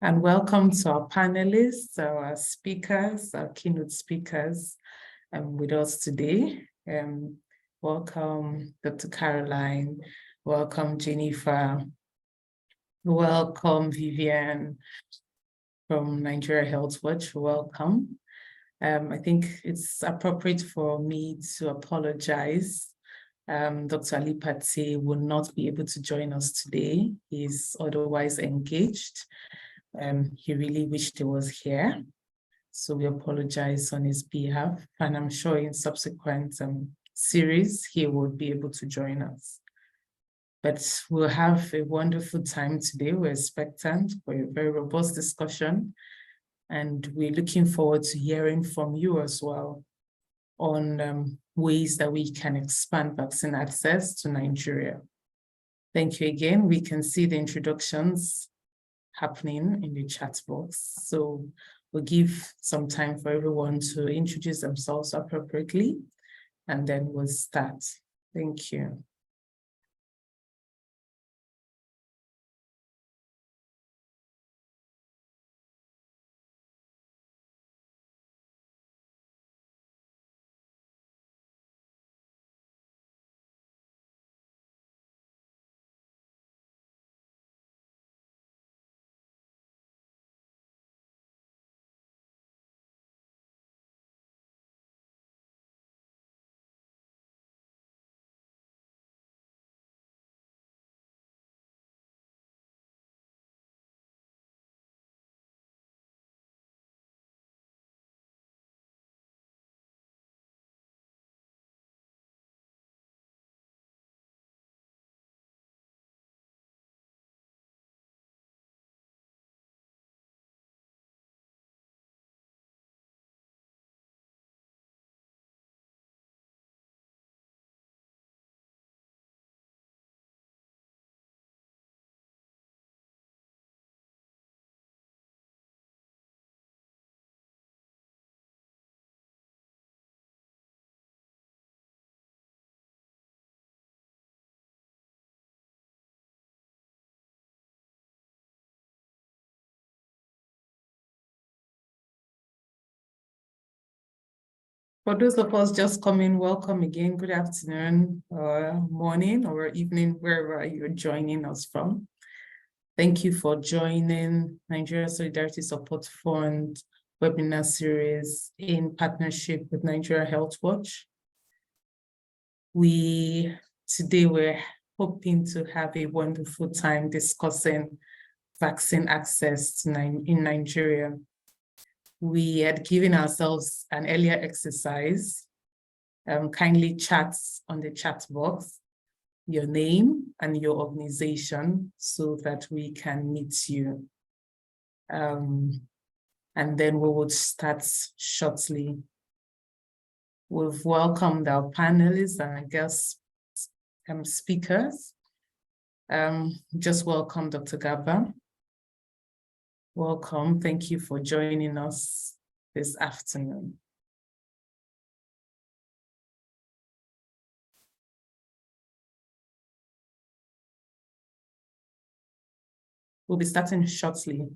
And welcome to our panelists, our speakers, our keynote speakers with us today. Welcome, Dr. Caroline. Welcome, Jennifer. Welcome, Vivianne from Nigeria Health Watch. Welcome. I think it's appropriate for me to apologize. Dr. Ali Pate will not be able to join us today. He's otherwise engaged. He really wished he was here. So we apologize on his behalf. And I'm sure in subsequent series, he will be able to join us. But we'll have a wonderful time today. We're expectant for a very robust discussion. And we're looking forward to hearing from you as well on ways that we can expand vaccine access to Nigeria. Thank you again. We can see the introductions happening in the chat box. So we'll give some time for everyone to introduce themselves appropriately, and then we'll start. Thank you. For those of us just coming, welcome again. Good afternoon, or morning, or evening, wherever you're joining us from. Thank you for joining Nigeria Solidarity Support Fund webinar series in partnership with Nigeria Health Watch. Today we're hoping to have a wonderful time discussing vaccine access in Nigeria. We had given ourselves an earlier exercise. Kindly chat on the chat box your name and your organization so that we can meet you. And then we would start shortly. We've welcomed our panelists and our guest speakers. Just welcome Dr. Garba. Welcome. Thank you for joining us this afternoon. We'll be starting shortly.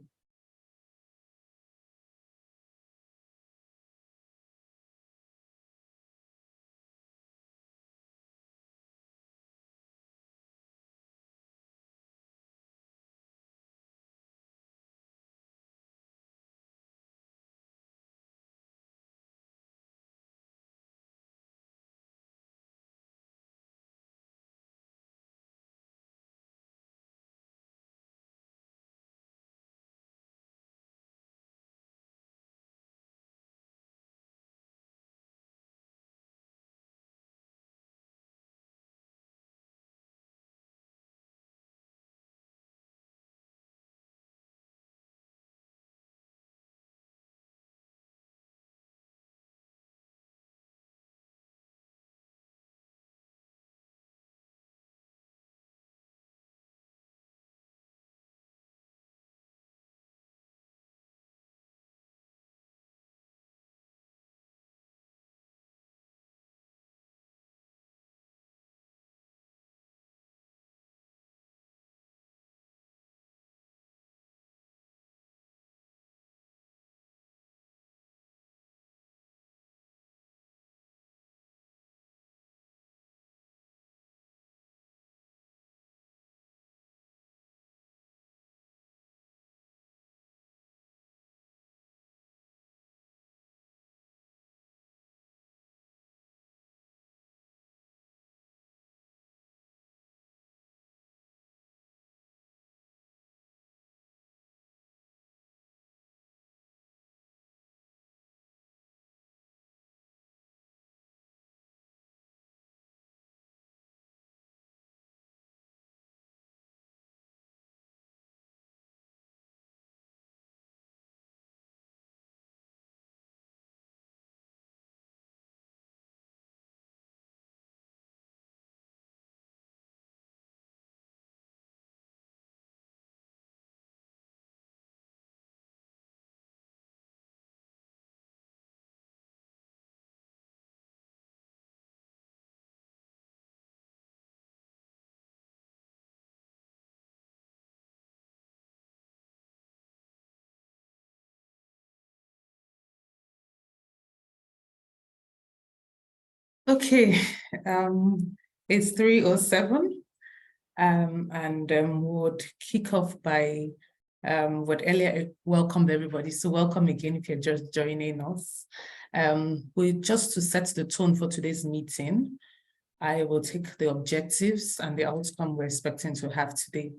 Okay, it's 3:07, and would kick off by what earlier welcomed everybody. So welcome again if you're just joining us. Just to set the tone for today's meeting, I will take the objectives and the outcome we're expecting to have today.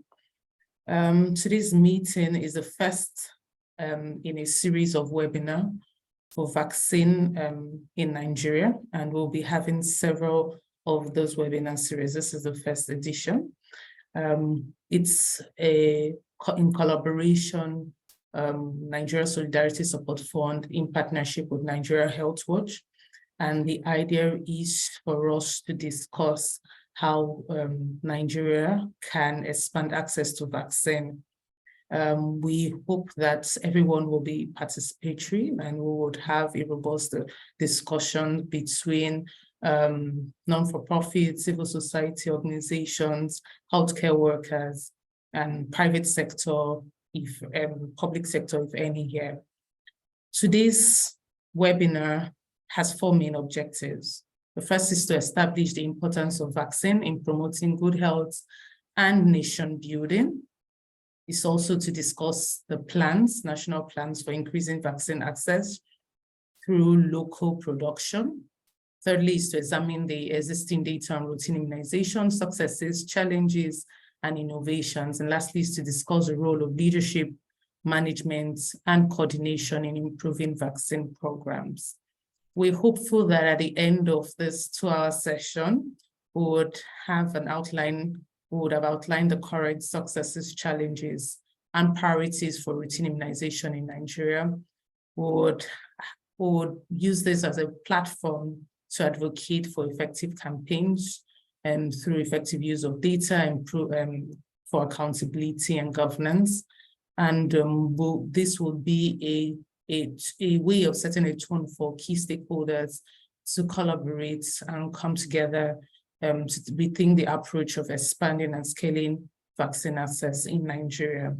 Today's meeting is the first in a series of webinars for vaccine in Nigeria, and we'll be having several of those webinar series. This is the first edition. It's in collaboration, Nigeria Solidarity Support Fund in partnership with Nigeria Health Watch. And the idea is for us to discuss how Nigeria can expand access to vaccine. We hope that everyone will be participatory and we would have a robust discussion between non-for-profit, civil society organizations, healthcare workers, and private sector, if public sector, if any here. Today's webinar has 4 main objectives. The first is to establish the importance of vaccine in promoting good health and nation building. It's also to discuss the plans, national plans for increasing vaccine access through local production. Thirdly, is to examine the existing data on routine immunization, successes, challenges, and innovations. And lastly, is to discuss the role of leadership, management, and coordination in improving vaccine programs. We're hopeful that at the end of this 2-hour session, we would have an outline. We would have outlined the current successes, challenges, and priorities for routine immunization in Nigeria. We would use this as a platform to advocate for effective campaigns and through effective use of data and for accountability and governance. And this will be a way of setting a tone for key stakeholders to collaborate and come together to rethink the approach of expanding and scaling vaccine access in Nigeria.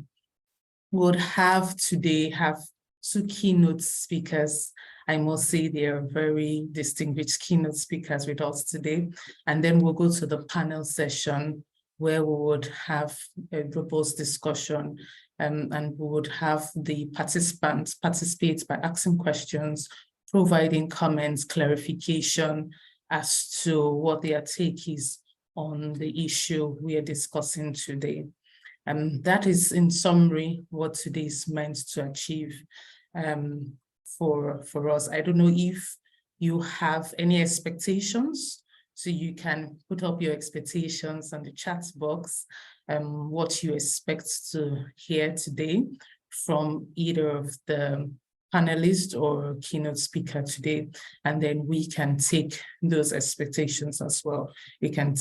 We would have today 2 keynote speakers. I must say they are very distinguished keynote speakers with us today. And then we'll go to the panel session where we would have a robust discussion and we would have the participants participate by asking questions, providing comments, clarification as to what their take is on the issue we are discussing today. And that is, in summary, what today is meant to achieve for us. I don't know if you have any expectations, so you can put up your expectations on the chat box, what you expect to hear today from either of the panelist or keynote speaker today, and then we can take those expectations as well. We can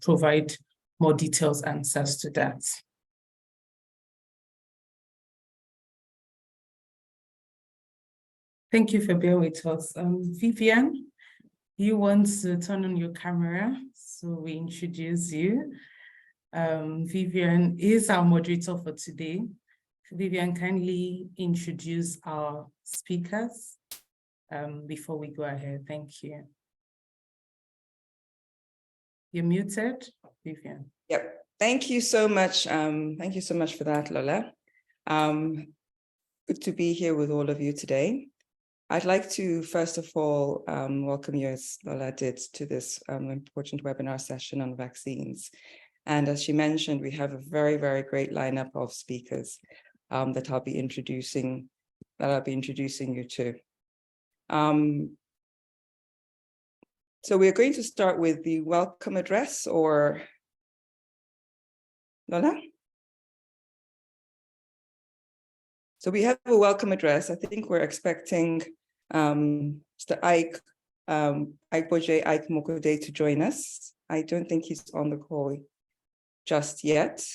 provide more detailed answers to that. Thank you for being with us. Vivianne, you want to turn on your camera so we introduce you. Vivianne is our moderator for today. Vivianne, kindly introduce our speakers before we go ahead. Thank you. You're muted, Vivianne. Yep. Thank you so much. Thank you so much for that, Lola. Good to be here with all of you today. I'd like to, first of all, welcome you, as Lola did, to this important webinar session on vaccines. And as she mentioned, we have a very, very great lineup of speakers that I'll be introducing you to. So we're going to start with the welcome address, or Lola? So we have a welcome address. I think we're expecting Mr. Ihekweazu to join us. I don't think he's on the call just yet.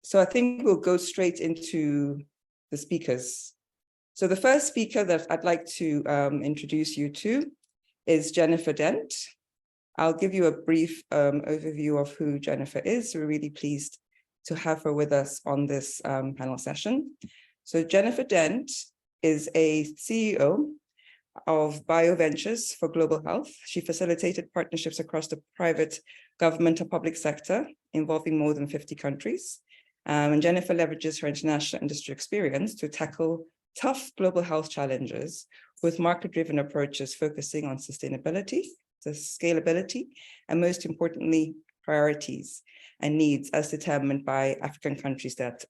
So I think we'll go straight into the speakers. So the first speaker that I'd like to introduce you to is Jennifer Dent. I'll give you a brief overview of who Jennifer is. We're really pleased to have her with us on this panel session. So Jennifer Dent is a CEO of bioventures for global health. She facilitated partnerships across the private, government, and public sector involving more than 50 countries. And Jennifer leverages her international industry experience to tackle tough global health challenges with market-driven approaches focusing on sustainability, the scalability, and most importantly, priorities and needs as determined by African countries that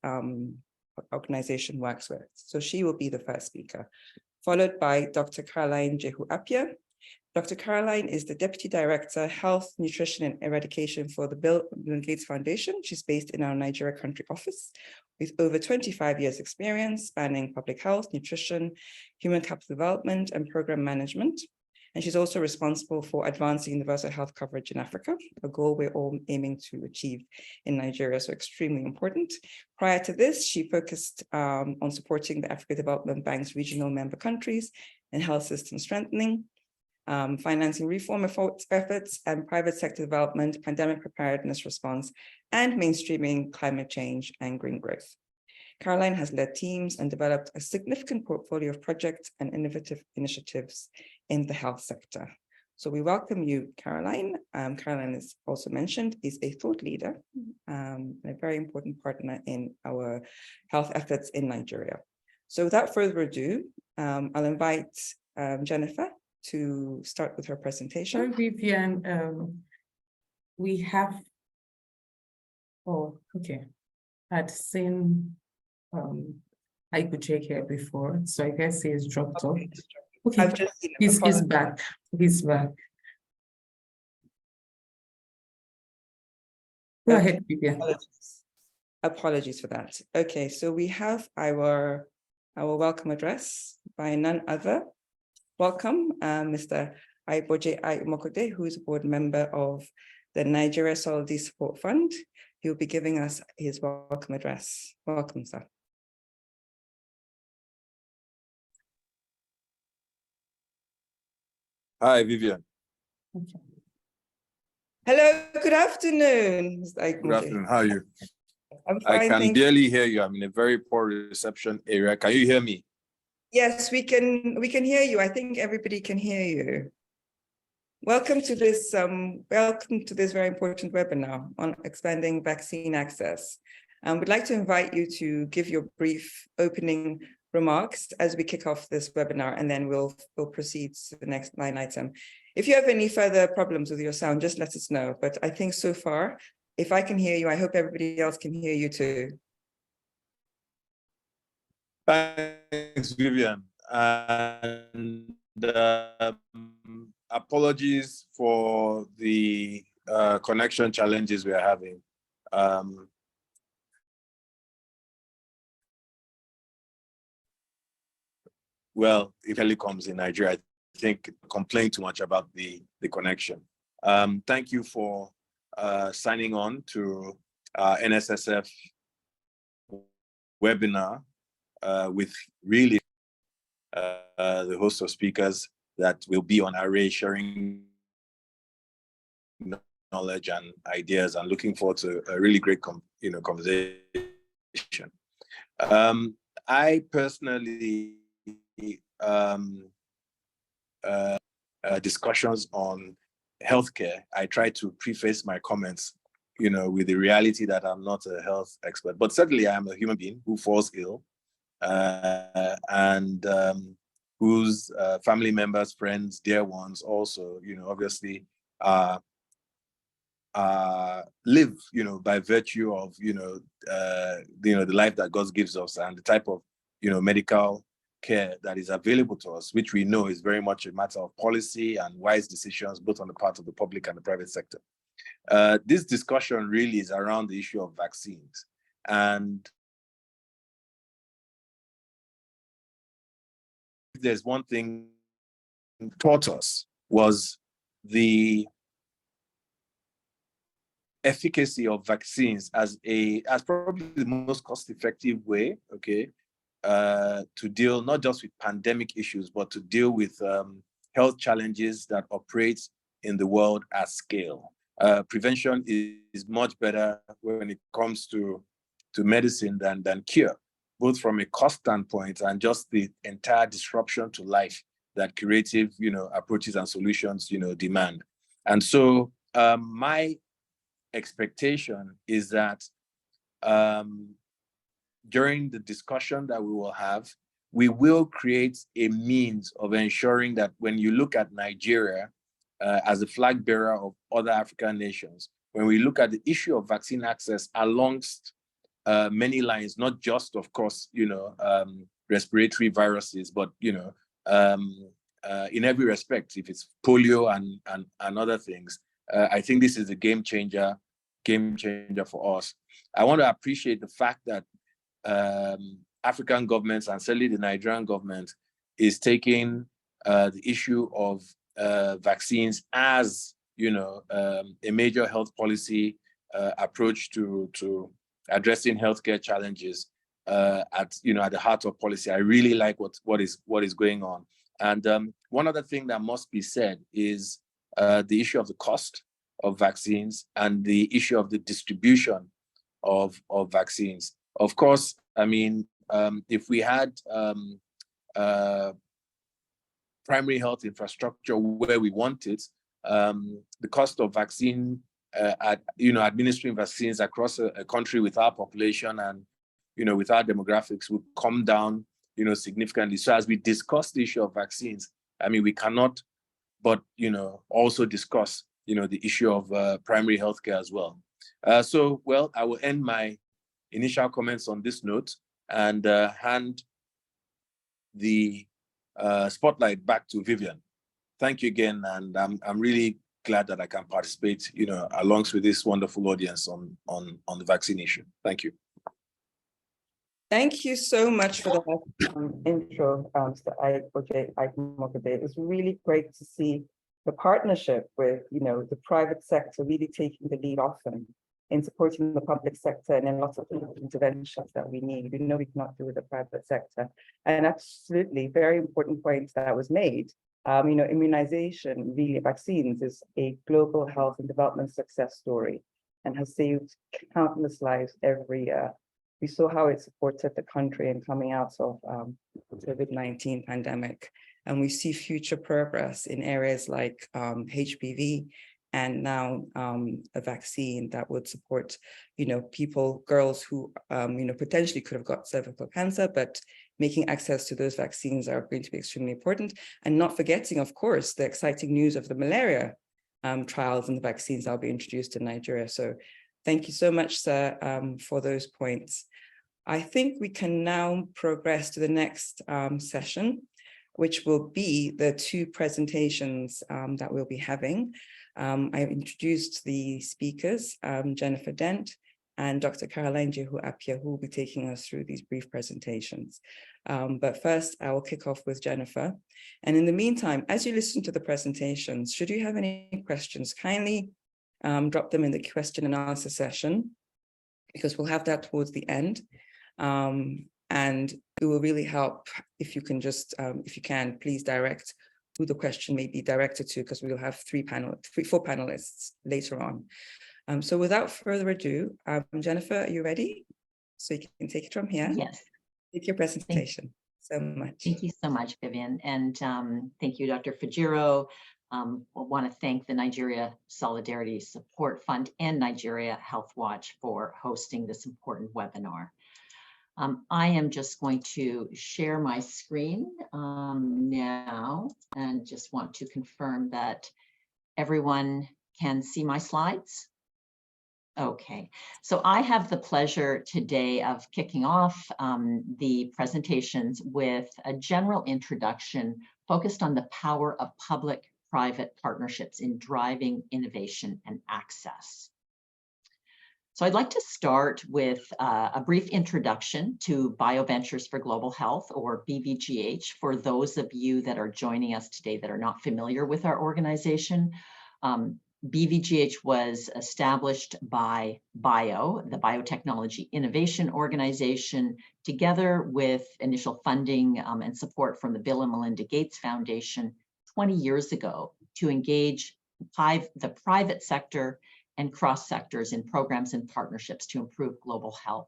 organization works with. So she will be the first speaker, followed by Dr. Caroline Jehu-Appiah. Dr. Caroline is the Deputy Director, Health, Nutrition and Eradication for the Bill and Gates Foundation. She's based in our Nigeria country office with over 25 years experience spanning public health, nutrition, human capital development, and program management. And she's also responsible for advancing universal health coverage in Africa, a goal we're all aiming to achieve in Nigeria, so extremely important. Prior to this, she focused on supporting the Africa Development Bank's regional member countries and health system strengthening, financing reform efforts and private sector development, pandemic preparedness response, and mainstreaming climate change and green growth. Caroline has led teams and developed a significant portfolio of projects and innovative initiatives in the health sector. So we welcome you, Caroline. Caroline, is also mentioned, is a thought leader, and a very important partner in our health efforts in Nigeria. So without further ado, I'll invite Jennifer to start with her presentation. Sorry, Vivianne, we have, oh, okay. I'd seen Ihekweazu here before, so I guess he has dropped off. Okay, I've just seen he's back. He's back. Go ahead, Vivianne. Apologies for that. Okay, so we have our welcome address by none other. Welcome, Mr. Ihekweazu, who is a board member of the Nigeria Solidarity Support Fund. He will be giving us his welcome address. Welcome, sir. Hi, Vivianne. Okay. Hello, good afternoon, Mr. Ihekweazu. Good afternoon. How are you? I'm fine, I can thank you. barely hear you. I'm in a very poor reception area. Can you hear me? Yes, we can hear you. I think everybody can hear you. Welcome to this very important webinar on expanding vaccine access. We'd like to invite you to give your brief opening remarks as we kick off this webinar, and then we'll proceed to the next line item. If you have any further problems with your sound, just let us know. But I think so far, if I can hear you, I hope everybody else can hear you too. Thanks, Vivianne. And apologies for the connection challenges we are having. Well, it telecoms in Nigeria, I think, complain too much about the connection. Thank you for signing on to NSSF webinar with really the host of speakers that will be on array sharing knowledge and ideas, and looking forward to a really great conversation. I personally discussions on healthcare, I try to preface my comments, with the reality that I'm not a health expert, but certainly I am a human being who falls ill, and whose family members, friends, dear ones also, obviously live, by virtue of, the life that God gives us and the type of, medical care that is available to us, which we know is very much a matter of policy and wise decisions, both on the part of the public and the private sector. This discussion really is around the issue of vaccines. And if there's one thing taught us was the efficacy of vaccines as probably the most cost-effective way, to deal not just with pandemic issues, but to deal with health challenges that operate in the world at scale. Prevention is much better when it comes to medicine than cure, both from a cost standpoint and just the entire disruption to life that creative, approaches and solutions, demand. And so my expectation is that during the discussion that we will have, we will create a means of ensuring that when you look at Nigeria as a flag bearer of other African nations, when we look at the issue of vaccine access alongst many lines, not just, of course, respiratory viruses, but, in every respect, if it's polio and other things, I think this is a game changer for us. I want to appreciate the fact that African governments, and certainly the Nigerian government, is taking the issue of vaccines as a major health policy approach to addressing healthcare challenges at the heart of policy. I really like what is going on. And one other thing that must be said is the issue of the cost of vaccines and the issue of the distribution of vaccines. Of course, I mean, if we had primary health infrastructure where we want it, the cost of vaccine, administering vaccines across a country with our population and, with our demographics would come down, significantly. So as we discuss the issue of vaccines, I mean, we cannot but, also discuss, the issue of primary healthcare as well. So, I will end my initial comments on this note and hand the spotlight back to Vivianne. Thank you again, and I'm really glad that I can participate, alongside this wonderful audience on the vaccine issue. Thank you. Thank you so much for the intro, Mr. Ihekweazu. It's really great to see the partnership with, the private sector really taking the lead often in supporting the public sector and in lots of interventions that we need. We know we cannot do with the private sector. And absolutely, very important point that was made. Immunization, really vaccines, is a global health and development success story and has saved countless lives every year. We saw how it supported the country in coming out of COVID-19 pandemic. And we see future progress in areas like HPV and now a vaccine that would support, girls who, potentially could have got cervical cancer, but making access to those vaccines are going to be extremely important. And not forgetting, of course, the exciting news of the malaria trials and the vaccines that will be introduced in Nigeria. So thank you so much, sir, for those points. I think we can now progress to the next session, which will be the two presentations that we'll be having. I've introduced the speakers, Jennifer Dent and Dr. Caroline Jehu-Appiah, who will be taking us through these brief presentations. But first, I will kick off with Jennifer. And in the meantime, as you listen to the presentations, should you have any questions, kindly drop them in the question and answer session, because we'll have that towards the end. And it will really help if you can just, if you can, please direct who the question may be directed to, because we will have four panelists later on. So without further ado, Jennifer, are you ready? So you can take it from here. Yes. Take your presentation so much. Thank you so much, Vivianne. And thank you, Dr. Fejiro. I want to thank the Nigeria Solidarity Support Fund and Nigeria Health Watch for hosting this important webinar. I am just going to share my screen now and just want to confirm that everyone can see my slides. Okay, so I have the pleasure today of kicking off the presentations with a general introduction focused on the power of public-private partnerships in driving innovation and access. So I'd like to start with a brief introduction to BioVentures for Global Health, or BVGH, for those of you that are joining us today that are not familiar with our organization. BVGH was established by BIO, the Biotechnology Innovation Organization, together with initial funding and support from the Bill and Melinda Gates Foundation 20 years ago to engage the private sector and cross sectors in programs and partnerships to improve global health.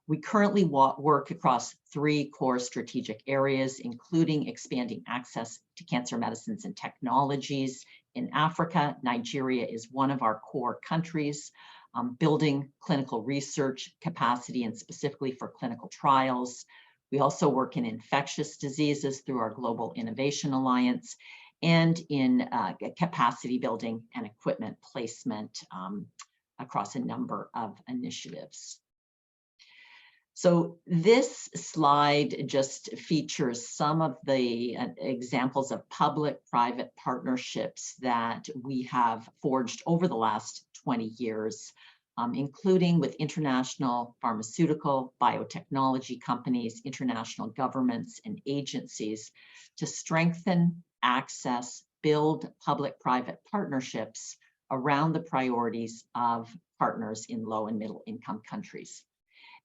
We currently work across 3 core strategic areas, including expanding access to cancer medicines and technologies. In Africa, Nigeria is one of our core countries, building clinical research capacity and specifically for clinical trials. We also work in infectious diseases through our Global Innovation Alliance and in capacity building and equipment placement across a number of initiatives. So this slide just features some of the examples of public-private partnerships that we have forged over the last 20 years, including with international pharmaceutical, biotechnology companies, international governments, and agencies to strengthen access, build public-private partnerships around the priorities of partners in low and middle income countries.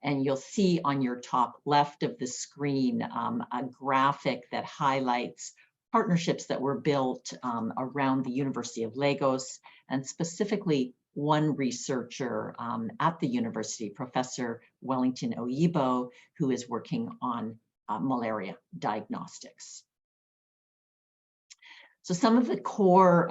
And you'll see on your top left of the screen a graphic that highlights partnerships that were built around the University of Lagos, and specifically one researcher at the university, Professor Wellington Oyibo, who is working on malaria diagnostics. So some of the core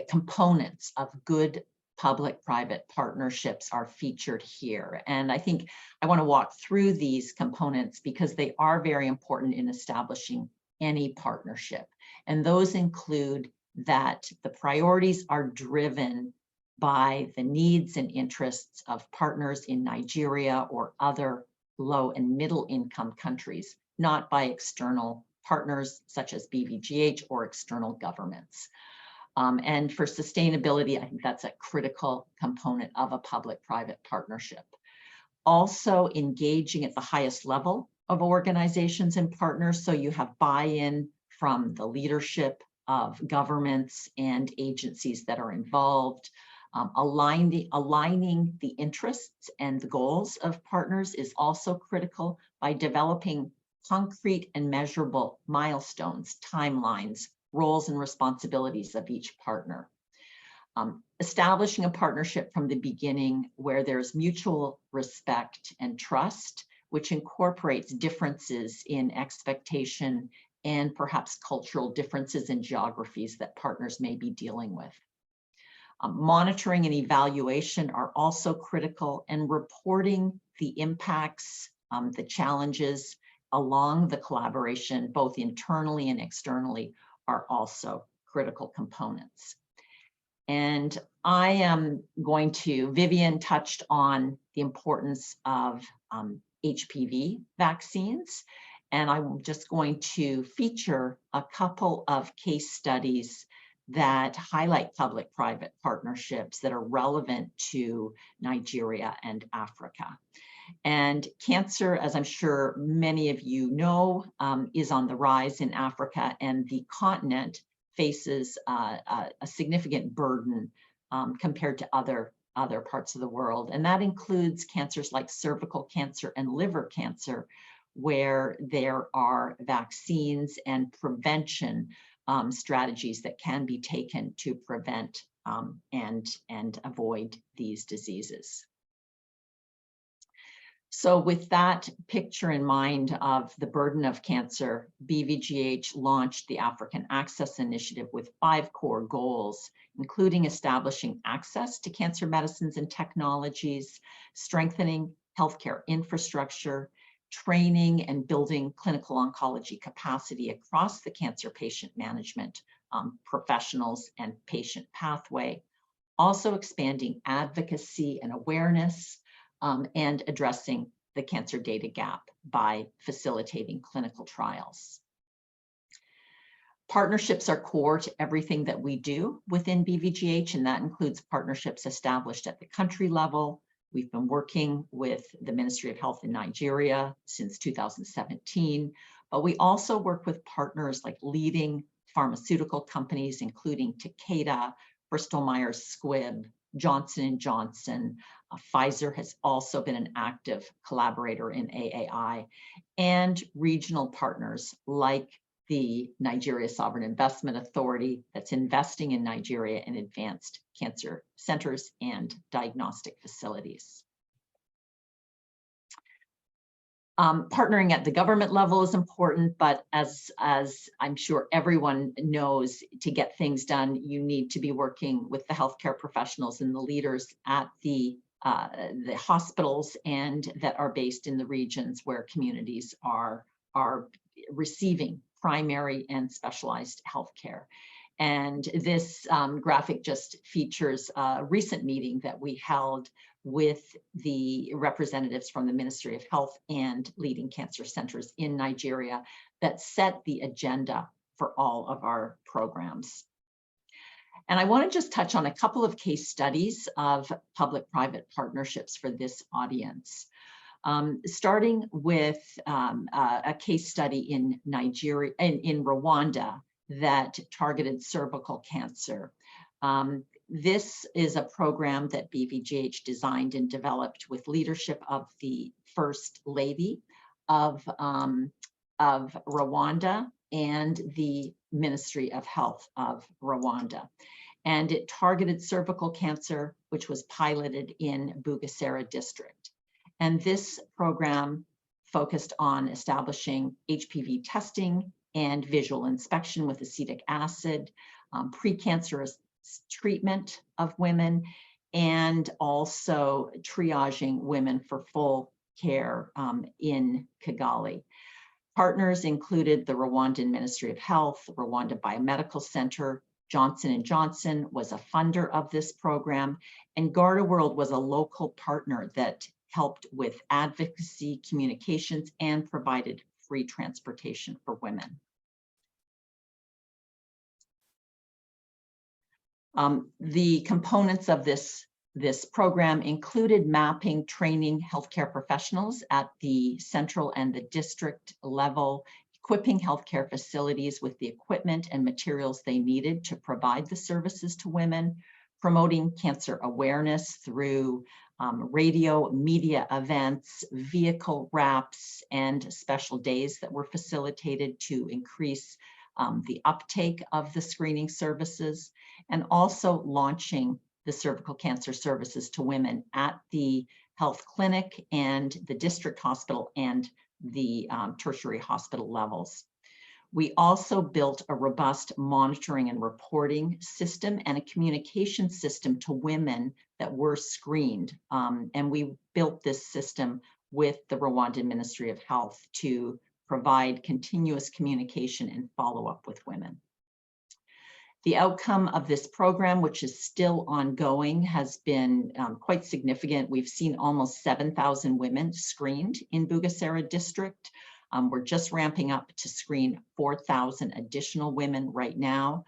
components of good public-private partnerships are featured here. And I think I want to walk through these components because they are very important in establishing any partnership. And those include that the priorities are driven by the needs and interests of partners in Nigeria or other low and middle income countries, not by external partners such as BVGH or external governments. And for sustainability, I think that's a critical component of a public-private partnership. Also engaging at the highest level of organizations and partners, so you have buy-in from the leadership of governments and agencies that are involved. Aligning the interests and the goals of partners is also critical by developing concrete and measurable milestones, timelines, roles and responsibilities of each partner. Establishing a partnership from the beginning where there's mutual respect and trust, which incorporates differences in expectation and perhaps cultural differences in geographies that partners may be dealing with. Monitoring and evaluation are also critical, and reporting the impacts, the challenges along the collaboration, both internally and externally, are also critical components. And I am going to, Vivianne touched on the importance of HPV vaccines, and I'm just going to feature a couple of case studies that highlight public-private partnerships that are relevant to Nigeria and Africa. And cancer, as I'm sure many of you know, is on the rise in Africa, and the continent faces a significant burden compared to other parts of the world. And that includes cancers like cervical cancer and liver cancer, where there are vaccines and prevention strategies that can be taken to prevent and avoid these diseases. So with that picture in mind of the burden of cancer, BVGH launched the African Access Initiative with 5 core goals, including establishing access to cancer medicines and technologies, strengthening healthcare infrastructure, training and building clinical oncology capacity across the cancer patient management professionals and patient pathway, also expanding advocacy and awareness, and addressing the cancer data gap by facilitating clinical trials. Partnerships are core to everything that we do within BVGH, and that includes partnerships established at the country level. We've been working with the Ministry of Health in Nigeria since 2017, but we also work with partners like leading pharmaceutical companies, including Takeda, Bristol Myers Squibb, Johnson & Johnson. Pfizer has also been an active collaborator in AAI, and regional partners like the Nigeria Sovereign Investment Authority that's investing in Nigeria in advanced cancer centers and diagnostic facilities. Partnering at the government level is important, but as I'm sure everyone knows, to get things done, you need to be working with the healthcare professionals and the leaders at the hospitals and that are based in the regions where communities are receiving primary and specialized healthcare. And this graphic just features a recent meeting that we held with the representatives from the Ministry of Health and leading cancer centers in Nigeria that set the agenda for all of our programs. And I want to just touch on a couple of case studies of public-private partnerships for this audience. Starting with a case study in Nigeria, in Rwanda, that targeted cervical cancer. This is a program that BVGH designed and developed with leadership of the First Lady of Rwanda and the Ministry of Health of Rwanda. And it targeted cervical cancer, which was piloted in Bugesera district. And this program focused on establishing HPV testing and visual inspection with acetic acid, precancerous treatment of women, and also triaging women for full care in Kigali. Partners included the Rwandan Ministry of Health, Rwanda Biomedical Center, Johnson & Johnson was a funder of this program, and Garda World was a local partner that helped with advocacy, communications, and provided free transportation for women. The components of this program included mapping, training healthcare professionals at the central and the district level, equipping healthcare facilities with the equipment and materials they needed to provide the services to women, promoting cancer awareness through radio, media events, vehicle wraps, and special days that were facilitated to increase the uptake of the screening services, and also launching the cervical cancer services to women at the health clinic and the district hospital and the tertiary hospital levels. We also built a robust monitoring and reporting system and a communication system to women that were screened. And we built this system with the Rwandan Ministry of Health to provide continuous communication and follow-up with women. The outcome of this program, which is still ongoing, has been quite significant. We've seen almost 7,000 women screened in Bugesera district. We're just ramping up to screen 4,000 additional women right now.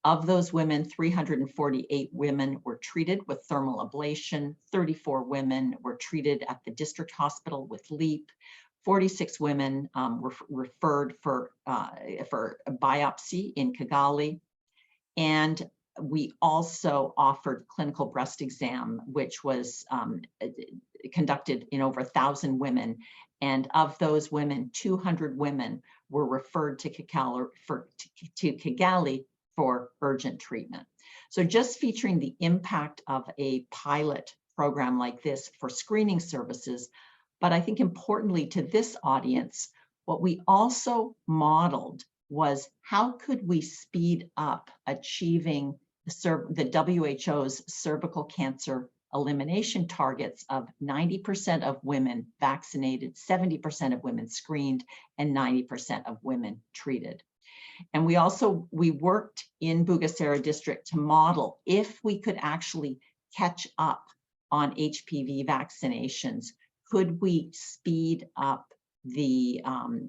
Of those women, 348 women were treated with thermal ablation, 34 women were treated at the district hospital with LEAP, 46 women were referred for biopsy in Kigali. And we also offered clinical breast exam, which was conducted in over 1,000 women. And of those women, 200 women were referred to Kigali for urgent treatment. So just featuring the impact of a pilot program like this for screening services, but I think importantly to this audience, what we also modeled was how could we speed up achieving the WHO's cervical cancer elimination targets of 90% of women vaccinated, 70% of women screened, and 90% of women treated. And we worked in Bugesera district to model if we could actually catch up on HPV vaccinations, could we speed up the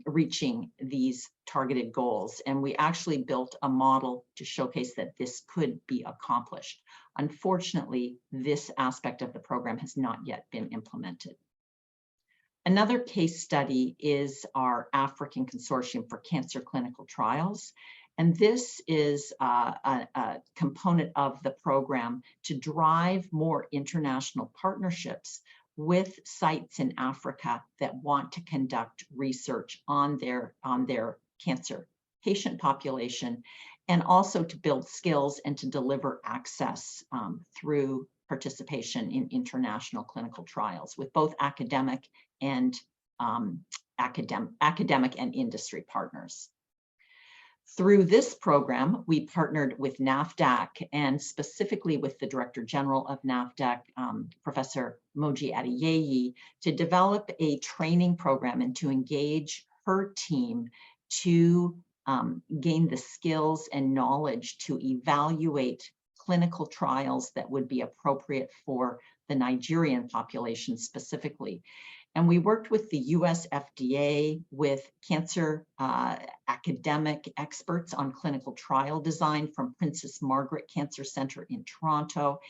reaching these targeted goals? And we actually built a model to showcase that this could be accomplished. Unfortunately, this aspect of the program has not yet been implemented. Another case study is our African Consortium for Cancer Clinical Trials. And this is a component of the program to drive more international partnerships with sites in Africa that want to conduct research on their cancer patient population, and also to build skills and to deliver access through participation in international clinical trials with both academic and academic and industry partners. Through this program, we partnered with NAFDAC and specifically with the Director General of NAFDAC, Professor Moji Adeyeyi, to develop a training program and to engage her team to gain the skills and knowledge to evaluate clinical trials that would be appropriate for the Nigerian population specifically. And we worked with the US FDA, with cancer academic experts on clinical trial design from Princess Margaret Cancer Center in Toronto.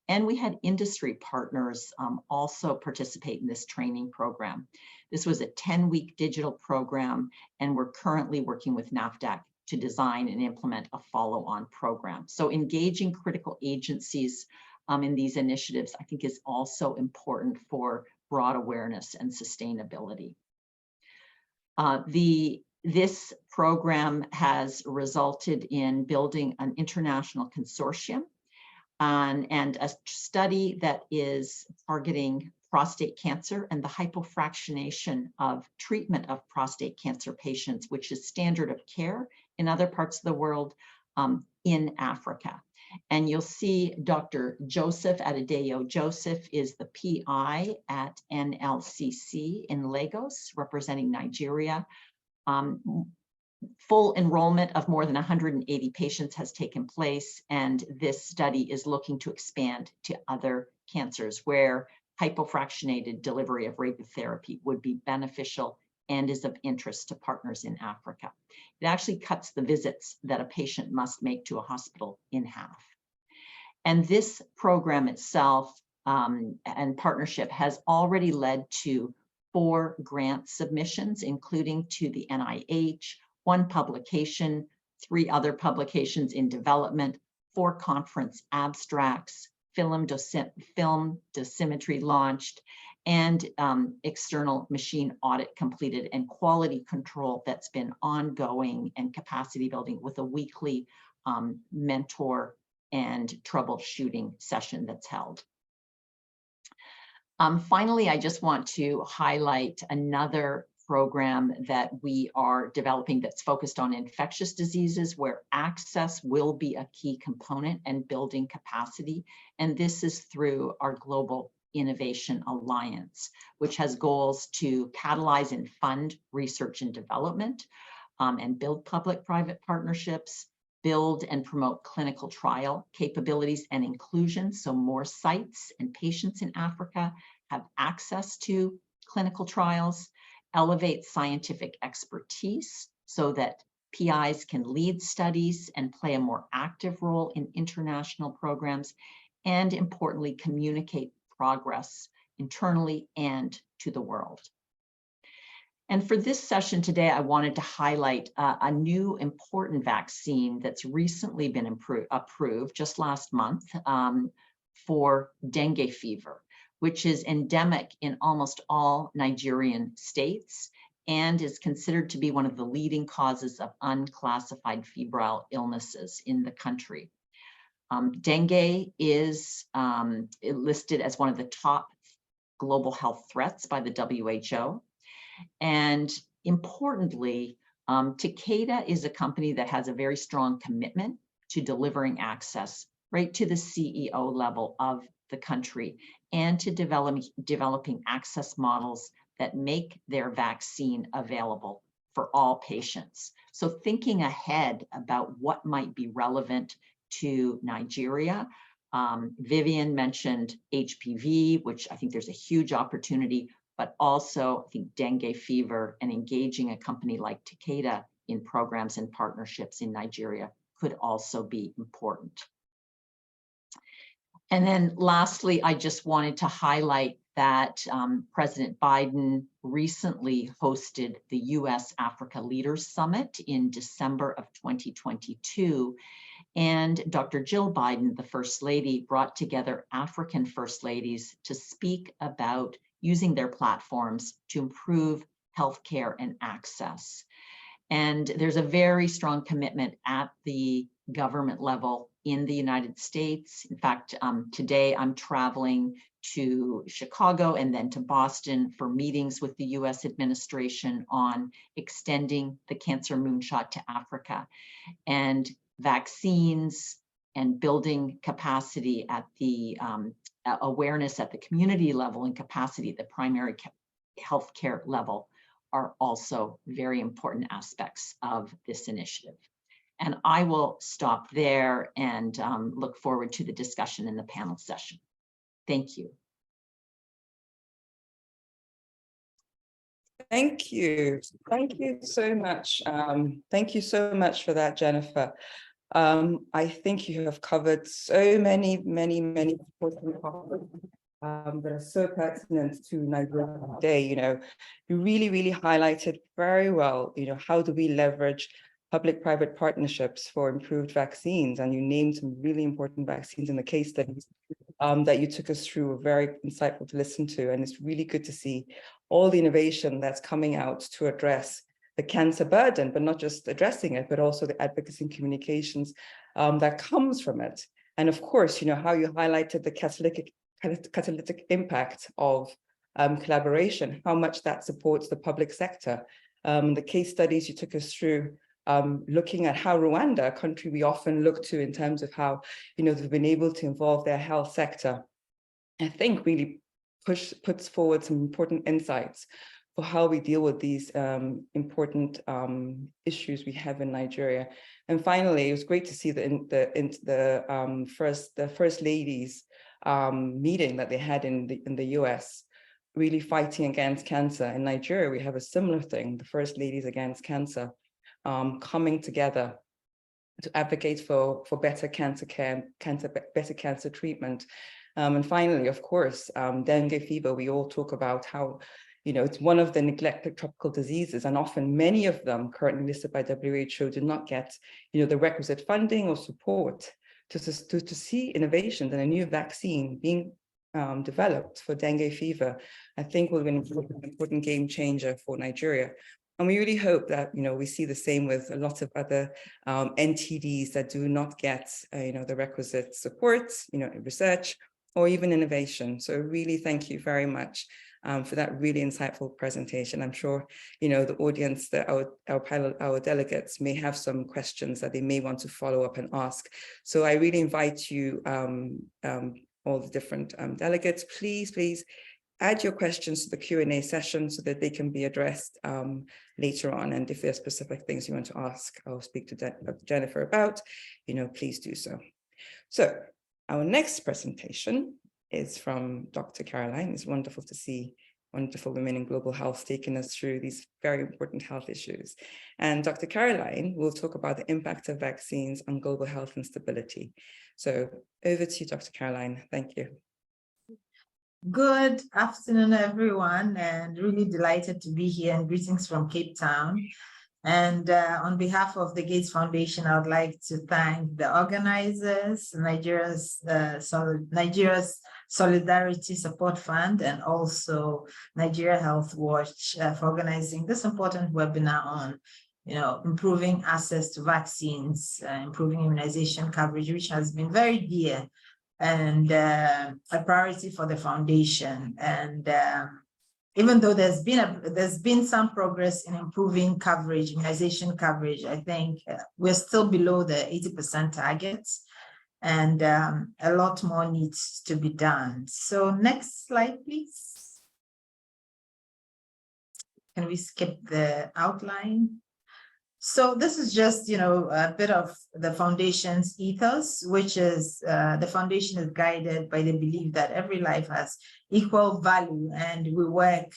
And we had industry partners also participate in this training program. This was a 10-week digital program, and we're currently working with NAFDAC to design and implement a follow-on program. So engaging critical agencies in these initiatives, I think, is also important for broad awareness and sustainability. This program has resulted in building an international consortium and a study that is targeting prostate cancer and the hypofractionation of treatment of prostate cancer patients, which is standard of care in other parts of the world, in Africa. And you'll see Dr. Joseph Adedeyo. Joseph is the PI at NLCC in Lagos, representing Nigeria. Full enrollment of more than 180 patients has taken place, and this study is looking to expand to other cancers where hypofractionated delivery of radiotherapy would be beneficial and is of interest to partners in Africa. It actually cuts the visits that a patient must make to a hospital in half. And this program itself and partnership has already led to 4 grant submissions, including to the NIH, 1 publication, 3 other publications in development, 4 conference abstracts, film dosimetry launched, and external machine audit completed, and quality control that's been ongoing, and capacity building with a weekly mentor and troubleshooting session that's held. Finally, I just want to highlight another program that we are developing that's focused on infectious diseases, where access will be a key component and building capacity. And this is through our Global Innovation Alliance, which has goals to catalyze and fund research and development, and build public-private partnerships, build and promote clinical trial capabilities and inclusion, so more sites and patients in Africa have access to clinical trials, elevate scientific expertise so that PIs can lead studies and play a more active role in international programs, and importantly, communicate progress internally and to the world. And for this session today, I wanted to highlight a new important vaccine that's recently been approved just last month for dengue fever, which is endemic in almost all Nigerian states and is considered to be one of the leading causes of unclassified febrile illnesses in the country. Dengue is listed as one of the top global health threats by the WHO. And importantly, Takeda is a company that has a very strong commitment to delivering access right to the CEO level of the country, and to developing access models that make their vaccine available for all patients. So thinking ahead about what might be relevant to Nigeria, Vivianne mentioned HPV, which I think there's a huge opportunity, but also I think dengue fever, and engaging a company like Takeda in programs and partnerships in Nigeria could also be important. And then lastly, I just wanted to highlight that President Biden recently hosted the US-Africa Leaders Summit in December of 2022. And Dr. Jill Biden, the First Lady, brought together African First Ladies to speak about using their platforms to improve healthcare and access. And there's a very strong commitment at the government level in the United States. In fact, today I'm traveling to Chicago and then to Boston for meetings with the US administration on extending the cancer moonshot to Africa. And vaccines and building capacity at the awareness at the community level and capacity at the primary healthcare level are also very important aspects of this initiative. And I will stop there and look forward to the discussion in the panel session. Thank you. Thank you. Thank you so much. Thank you so much for that, Jennifer. I think you have covered so many important topics that are so pertinent to Nigeria today. You really highlighted very well, how do we leverage public-private partnerships for improved vaccines? And you named some really important vaccines in the case studies that you took us through, were very insightful to listen to. And it's really good to see all the innovation that's coming out to address the cancer burden, but not just addressing it, but also the advocacy and communications that comes from it. And of course, how you highlighted the catalytic impact of collaboration, how much that supports the public sector. The case studies you took us through, looking at how Rwanda, a country we often look to in terms of how, they've been able to involve their health sector, I think really puts forward some important insights for how we deal with these important issues we have in Nigeria. And finally, it was great to see the first ladies meeting that they had in the US, really fighting against cancer. In Nigeria, we have a similar thing, the First Ladies Against Cancer, coming together to advocate for better cancer care, better cancer treatment. And finally, of course, dengue fever, we all talk about how, it's one of the neglected tropical diseases, and often many of them currently listed by WHO do not get, the requisite funding or support to see innovations and a new vaccine being developed for dengue fever. I think will be an important game changer for Nigeria. And we really hope that, we see the same with a lot of other NTDs that do not get, the requisite support, research or even innovation. So really thank you very much for that really insightful presentation. I'm sure, the audience, that our delegates may have some questions that they may want to follow up and ask. So I really invite you, all the different delegates, please add your questions to the Q&A session so that they can be addressed later on. And if there are specific things you want to ask, I'll speak to Jennifer about, please do so. So our next presentation is from Dr. Caroline. It's wonderful to see wonderful women in global health taking us through these very important health issues. And Dr. Caroline will talk about the impact of vaccines on global health and stability. So over to you, Dr. Caroline. Thank you. Good afternoon, everyone, and really delighted to be here, and greetings from Cape Town. And on behalf of the Gates Foundation, I would like to thank the organizers, Nigeria's Solidarity Support Fund, and also Nigeria Health Watch for organizing this important webinar on, improving access to vaccines, improving immunization coverage, which has been very dear and a priority for the foundation. And even though there's been some progress in improving coverage, immunization coverage, I think we're still below the 80% targets, and a lot more needs to be done. So next slide, please. Can we skip the outline? So this is just, a bit of the foundation's ethos, which is the foundation is guided by the belief that every life has equal value, and we work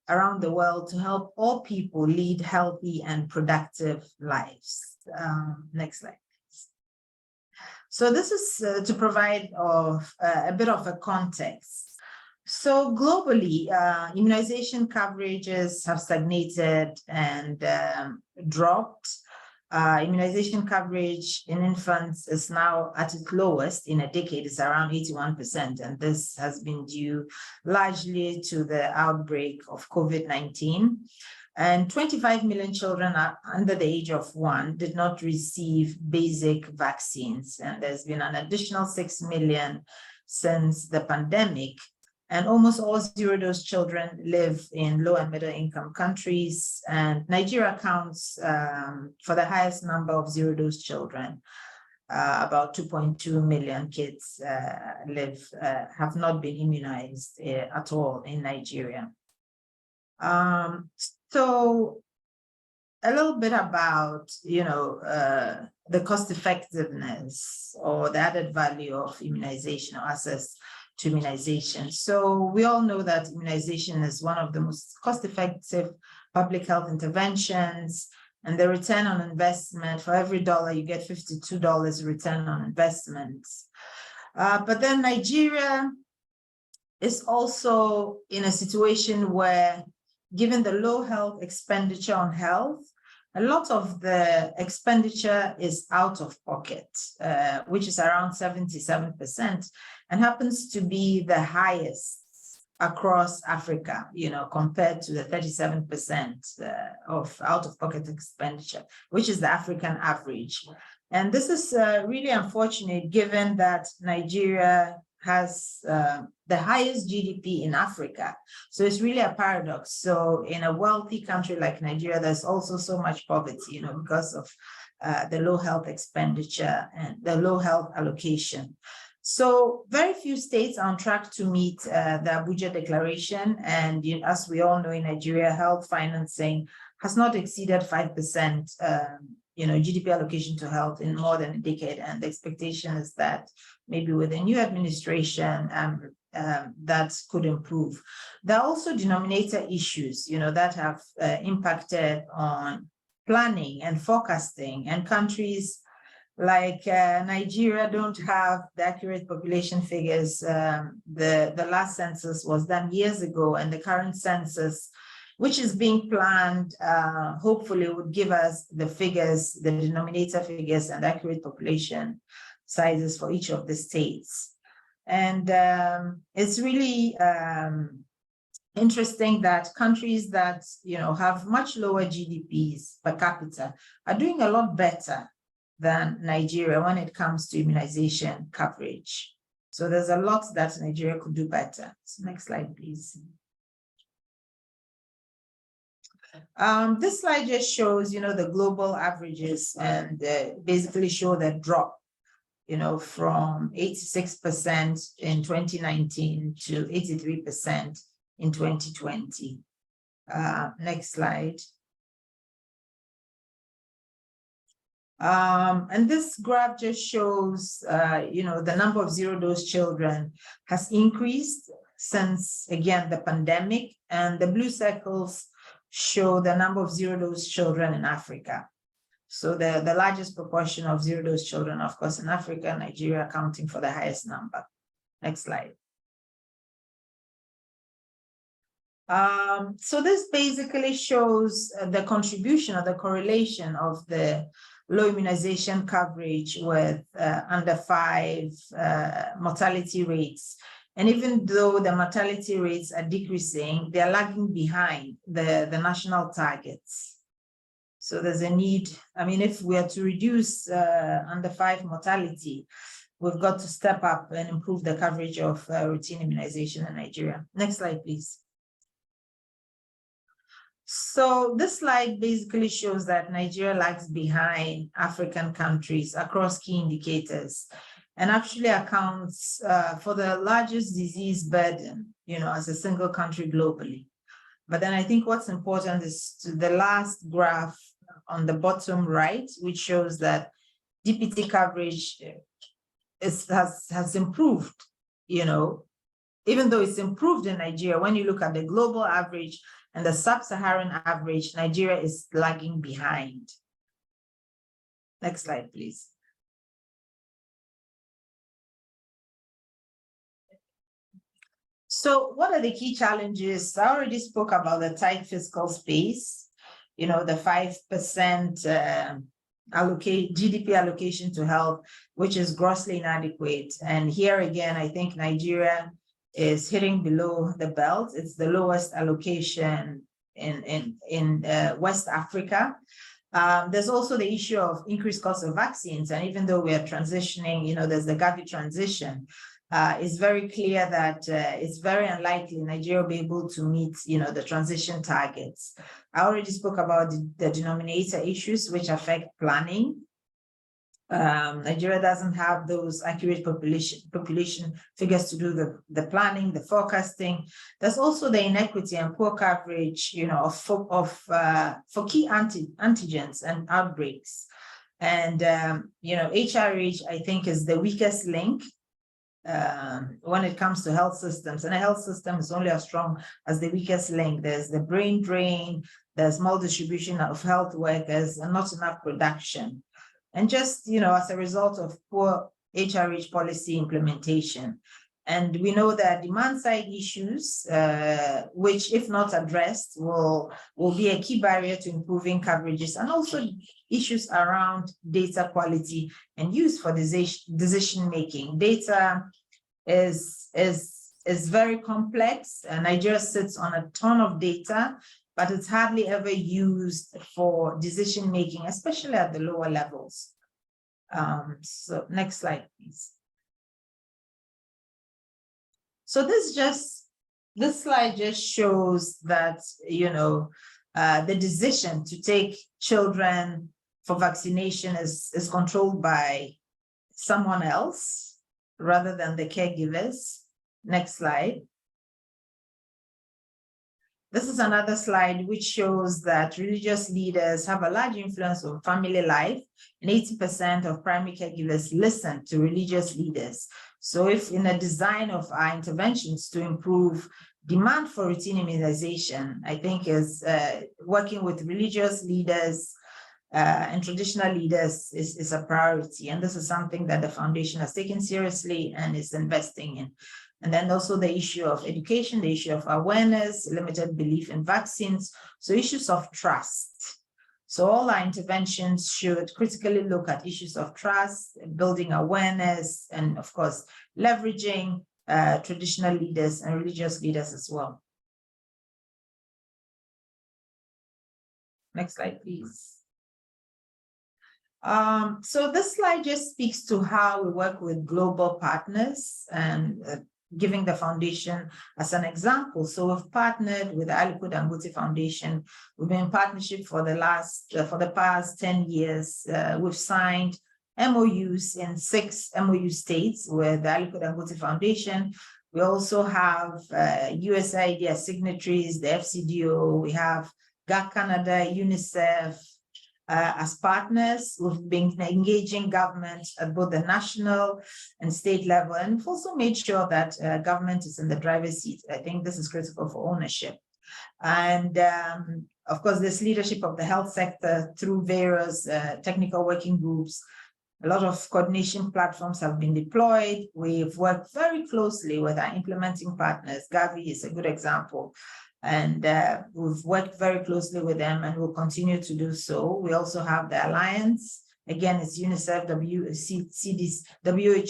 around the world to help all people lead healthy and productive lives. Next slide. So this is to provide a bit of a context. So globally, immunization coverages have stagnated and dropped. Immunization coverage in infants is now at its lowest in a decade. It's around 81%, and this has been due largely to the outbreak of COVID-19. And 25 million children are under the age of 1 did not receive basic vaccines. And there's been an additional 6 million since the pandemic. And almost all zero-dose children live in low and middle-income countries. And Nigeria accounts for the highest number of zero-dose children. About 2.2 million kids have not been immunized at all in Nigeria. So a little bit about, the cost effectiveness or the added value of immunization or access to immunization. So we all know that immunization is one of the most cost-effective public health interventions, and the return on investment, for every dollar you get $52 return on investment. But then Nigeria is also in a situation where, given the low health expenditure on health, a lot of the expenditure is out of pocket, which is around 77%, and happens to be the highest across Africa, compared to the 37% of out-of-pocket expenditure, which is the African average. And this is really unfortunate, given that Nigeria has the highest GDP in Africa. So it's really a paradox. So in a wealthy country like Nigeria, there's also so much poverty, because of the low health expenditure and the low health allocation. So very few states are on track to meet the Abuja Declaration. And as we all know, in Nigeria, health financing has not exceeded 5%, GDP allocation to health in more than a decade. And the expectation is that maybe with a new administration, that could improve. There are also denominator issues, that have impacted on planning and forecasting, and countries like Nigeria don't have the accurate population figures. The last census was done years ago, and the current census, which is being planned, hopefully would give us the figures, the denominator figures, and accurate population sizes for each of the states. And it's really interesting that countries that have much lower GDPs per capita are doing a lot better than Nigeria when it comes to immunization coverage. So there's a lot that Nigeria could do better. So next slide, please. This slide just shows, the global averages, and basically show the drop, from 86% in 2019 to 83% in 2020. Next slide. And this graph just shows, the number of zero-dose children has increased since, again, the pandemic, and the blue circles show the number of zero-dose children in Africa. So the largest proportion of zero-dose children, of course, in Africa, Nigeria accounting for the highest number. Next slide. So this basically shows the contribution or the correlation of the low immunization coverage with under 5 mortality rates. And even though the mortality rates are decreasing, they are lagging behind the national targets. So there's a need, if we are to reduce under 5 mortality, we've got to step up and improve the coverage of routine immunization in Nigeria. Next slide, please. So this slide basically shows that Nigeria lags behind African countries across key indicators, and actually accounts for the largest disease burden, as a single country globally. But then I think what's important is the last graph on the bottom right, which shows that DPT coverage has improved, even though it's improved in Nigeria. When you look at the global average and the sub-Saharan average, Nigeria is lagging behind. Next slide, please. So what are the key challenges? I already spoke about the tight fiscal space, the 5% GDP allocation to health, which is grossly inadequate. And here again, I think Nigeria is hitting below the belt. It's the lowest allocation West Africa. There's also the issue of increased cost of vaccines. And even though we are transitioning, there's the Gavi transition, it's very clear that it's very unlikely Nigeria will be able to meet, the transition targets. I already spoke about the denominator issues, which affect planning. Nigeria doesn't have those accurate population figures to do the planning, the forecasting. There's also the inequity and poor coverage, for key antigens and outbreaks. And HRH, I think, is the weakest link when it comes to health systems. And a health system is only as strong as the weakest link. There's the brain drain, there's maldistribution of health workers, and not enough production. And just, as a result of poor HRH policy implementation. And we know that demand side issues, which if not addressed, will be a key barrier to improving coverages, and also issues around data quality and use for decision making. Data is very complex, and Nigeria sits on a ton of data, but it's hardly ever used for decision making, especially at the lower levels. So next slide, please. So this slide just shows that, the decision to take children for vaccination is controlled by someone else rather than the caregivers. Next slide. This is another slide which shows that religious leaders have a large influence on family life, and 80% of primary caregivers listen to religious leaders. So if in the design of our interventions to improve demand for routine immunization, I think is working with religious leaders and traditional leaders is a priority. And this is something that the foundation has taken seriously and is investing in. And then also the issue of education, the issue of awareness, limited belief in vaccines, so issues of trust. So all our interventions should critically look at issues of trust, building awareness, and of course, leveraging traditional leaders and religious leaders as well. Next slide, please. So this slide just speaks to how we work with global partners and giving the foundation as an example. So we've partnered with the Aliko Dangote Foundation. We've been in partnership for the past 10 years. We've signed MOUs in 6 MOU states with the Aliko Dangote Foundation. We also have USAID as signatories, the FCDO. We have GAC Canada, UNICEF, as partners. We've been engaging government at both the national and state level, and we've also made sure that government is in the driver's seat. I think this is critical for ownership. And of course, this leadership of the health sector through various technical working groups. A lot of coordination platforms have been deployed. We've worked very closely with our implementing partners. Gavi is a good example. And we've worked very closely with them and will continue to do so. We also have the Alliance. Again, it's UNICEF, WHO,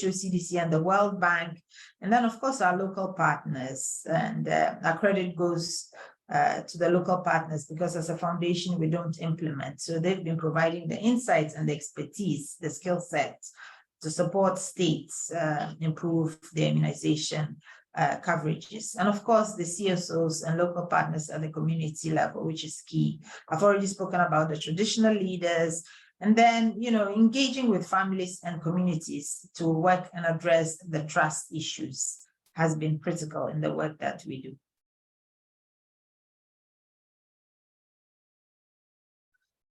CDC, and the World Bank. And then, of course, our local partners. And our credit goes to the local partners because as a foundation, we don't implement. So they've been providing the insights and the expertise, the skill sets to support states improve their immunization coverages. And of course, the CSOs and local partners at the community level, which is key. I've already spoken about the traditional leaders, and then, engaging with families and communities to work and address the trust issues has been critical in the work that we do.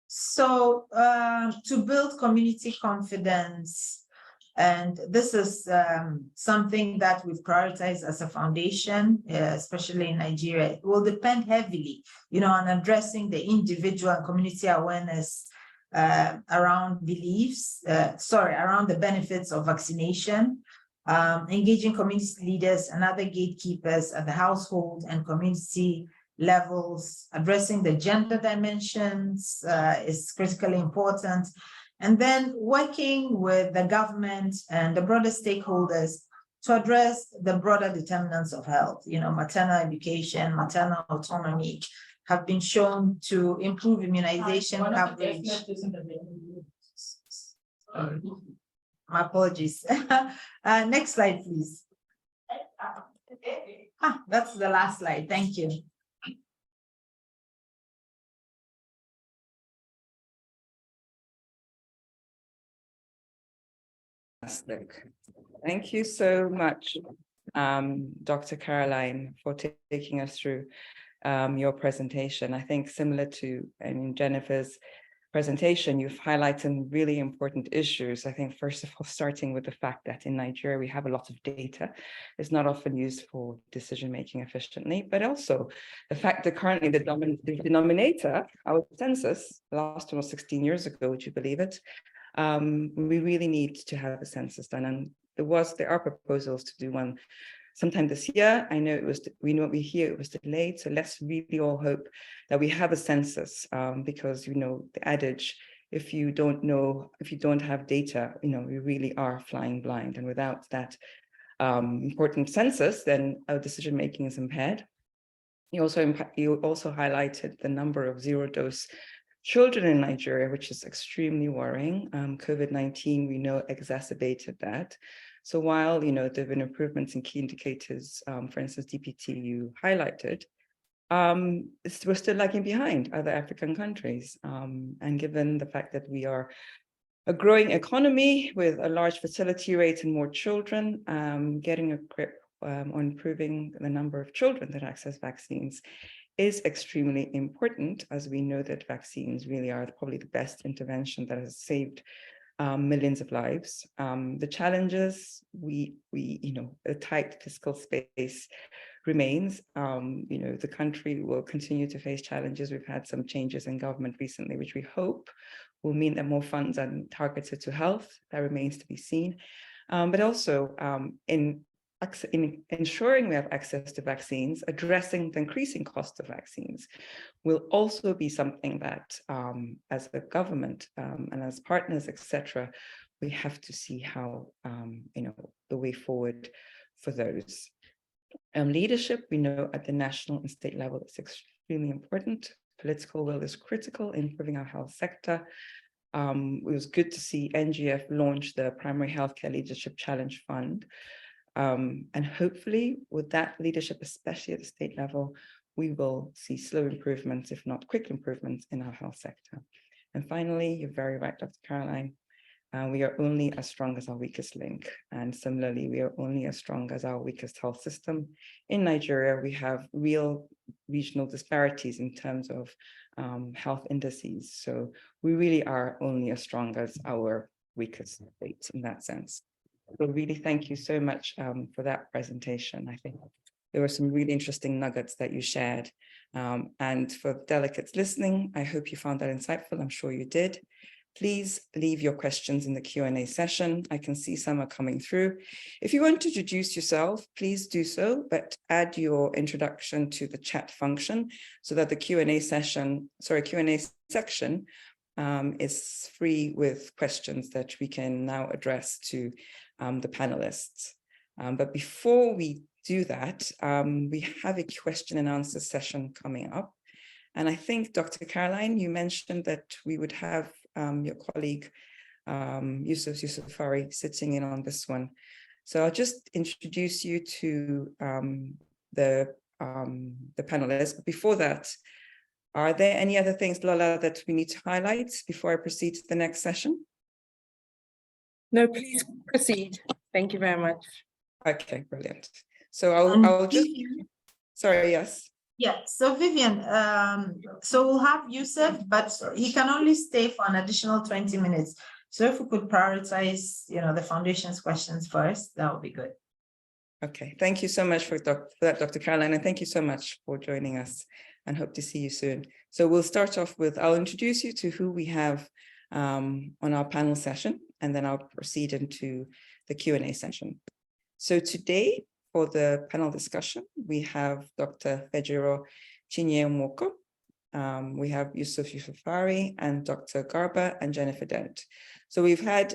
So to build community confidence, and this is something that we've prioritized as a foundation, especially in Nigeria. It will depend heavily, on addressing the individual and community awareness around around the benefits of vaccination, engaging community leaders and other gatekeepers at the household and community levels, addressing the gender dimensions is critically important. And then working with the government and the broader stakeholders to address the broader determinants of health, maternal education, maternal autonomy, have been shown to improve immunization coverage. My apologies. Next slide, please. That's the last slide. Thank you. Fantastic. Thank you so much, Dr. Caroline, for taking us through your presentation. I think similar to Jennifer's presentation, you've highlighted some really important issues. I think, first of all, starting with the fact that in Nigeria, we have a lot of data. It's not often used for decision-making efficiently, but also the fact that currently the denominator, our census, the last one was 16 years ago, would you believe it? We really need to have a census done, and there are proposals to do one sometime this year. I know we hear it was delayed, so let's really all hope that we have a census, because the adage, if you don't have data, we really are flying blind, and without that important census, then our decision making is impaired. You also highlighted the number of zero-dose children in Nigeria, which is extremely worrying. COVID-19, we know, exacerbated that. So while, there have been improvements in key indicators, for instance, DPT you highlighted, we're still lagging behind other African countries. And given the fact that we are a growing economy with a large fertility rate and more children, getting a grip on improving the number of children that access vaccines is extremely important, as we know that vaccines really are probably the best intervention that has saved millions of lives. The challenges, a tight fiscal space remains. The country will continue to face challenges. We've had some changes in government recently, which we hope will mean that more funds are targeted to health. That remains to be seen. But also in ensuring we have access to vaccines, addressing the increasing cost of vaccines will also be something that, as a government and as partners, etc., we have to see how, the way forward for those. Leadership, we know at the national and state level is extremely important. Political will is critical in improving our health sector. It was good to see NGF launch the Primary Healthcare Leadership Challenge Fund. And hopefully with that leadership, especially at the state level, we will see slow improvements, if not quick improvements, in our health sector. And finally, you're very right, Dr. Caroline, we are only as strong as our weakest link. And similarly, we are only as strong as our weakest health system. In Nigeria, we have real regional disparities in terms of health indices. So we really are only as strong as our weakest state in that sense. So really, thank you so much for that presentation. I think there were some really interesting nuggets that you shared. And for delegates listening, I hope you found that insightful. I'm sure you did. Please leave your questions in the Q&A session. I can see some are coming through. If you want to introduce yourself, please do so, but add your introduction to the chat function so that the Q&A section is free with questions that we can now address to the panelists. But before we do that, we have a question and answer session coming up. And I think, Dr. Caroline, you mentioned that we would have your colleague, Yusuf sitting in on this one. So I'll just introduce you to the panelists. But before that, are there any other things, Lola, that we need to highlight before I proceed to the next session? No, please proceed. Thank you very much. Okay, brilliant. So I'll just, sorry, yes. Yeah, so Vivian, so we'll have Yusuf, but he can only stay for an additional 20 minutes. So if we could prioritize, the foundation's questions first, that would be good. Okay, thank you so much for that, Dr. Caroline, and thank you so much for joining us, and hope to see you soon. So we'll start off with, I'll introduce you to who we have on our panel session, and then I'll proceed into the Q&A session. So today, for the panel discussion, we have Dr. Fejiro Chinye-Nwoko, we have Yusuf and Dr. Garba and Jennifer Dent. So we've had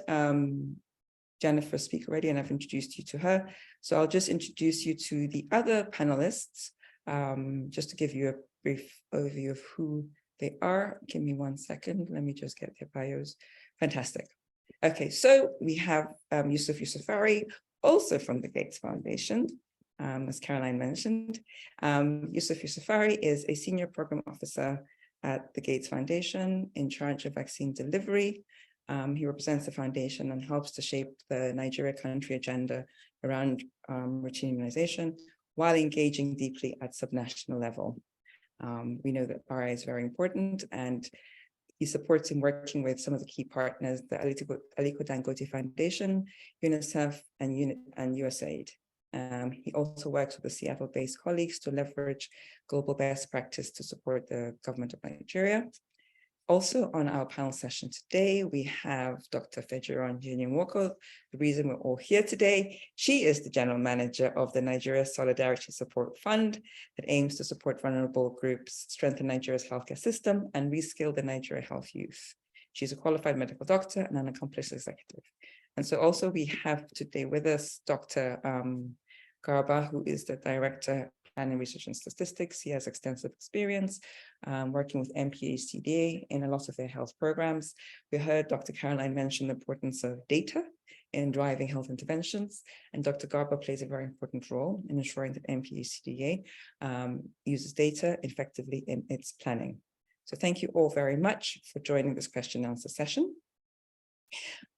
Jennifer speak already, and I've introduced you to her. So I'll just introduce you to the other panelists Just to give you a brief overview of who they are. Give me 1 second. Let me just get their bios. Fantastic. Okay, so we have Yusuf Yousafzai, also from the Gates Foundation, as Caroline mentioned. Yusuf Yousafzai is a senior program officer at the Gates Foundation in charge of vaccine delivery. He represents the foundation and helps to shape the Nigeria country agenda around routine immunization while engaging deeply at subnational level. We know that RI is very important, and he supports in working with some of the key partners, the Aliko Dangote Foundation, UNICEF, and USAID. He also works with the Seattle-based colleagues to leverage global best practice to support the government of Nigeria. Also on our panel session today, we have Dr. Fejiro Chinye-Nwoko. The reason we're all here today, she is the General Manager of the Nigeria Solidarity Support Fund that aims to support vulnerable groups, strengthen Nigeria's healthcare system, and reskill the Nigeria health youth. She's a qualified medical doctor and an accomplished executive. And so also we have today with us Dr. Garba, who is the Director Planning, Research and Statistics. He has extensive experience working with MPHCDA in a lot of their health programs. We heard Dr. Caroline mention the importance of data in driving health interventions, and Dr. Garba plays a very important role in ensuring that MPHCDA uses data effectively in its planning. So thank you all very much for joining this question and answer session.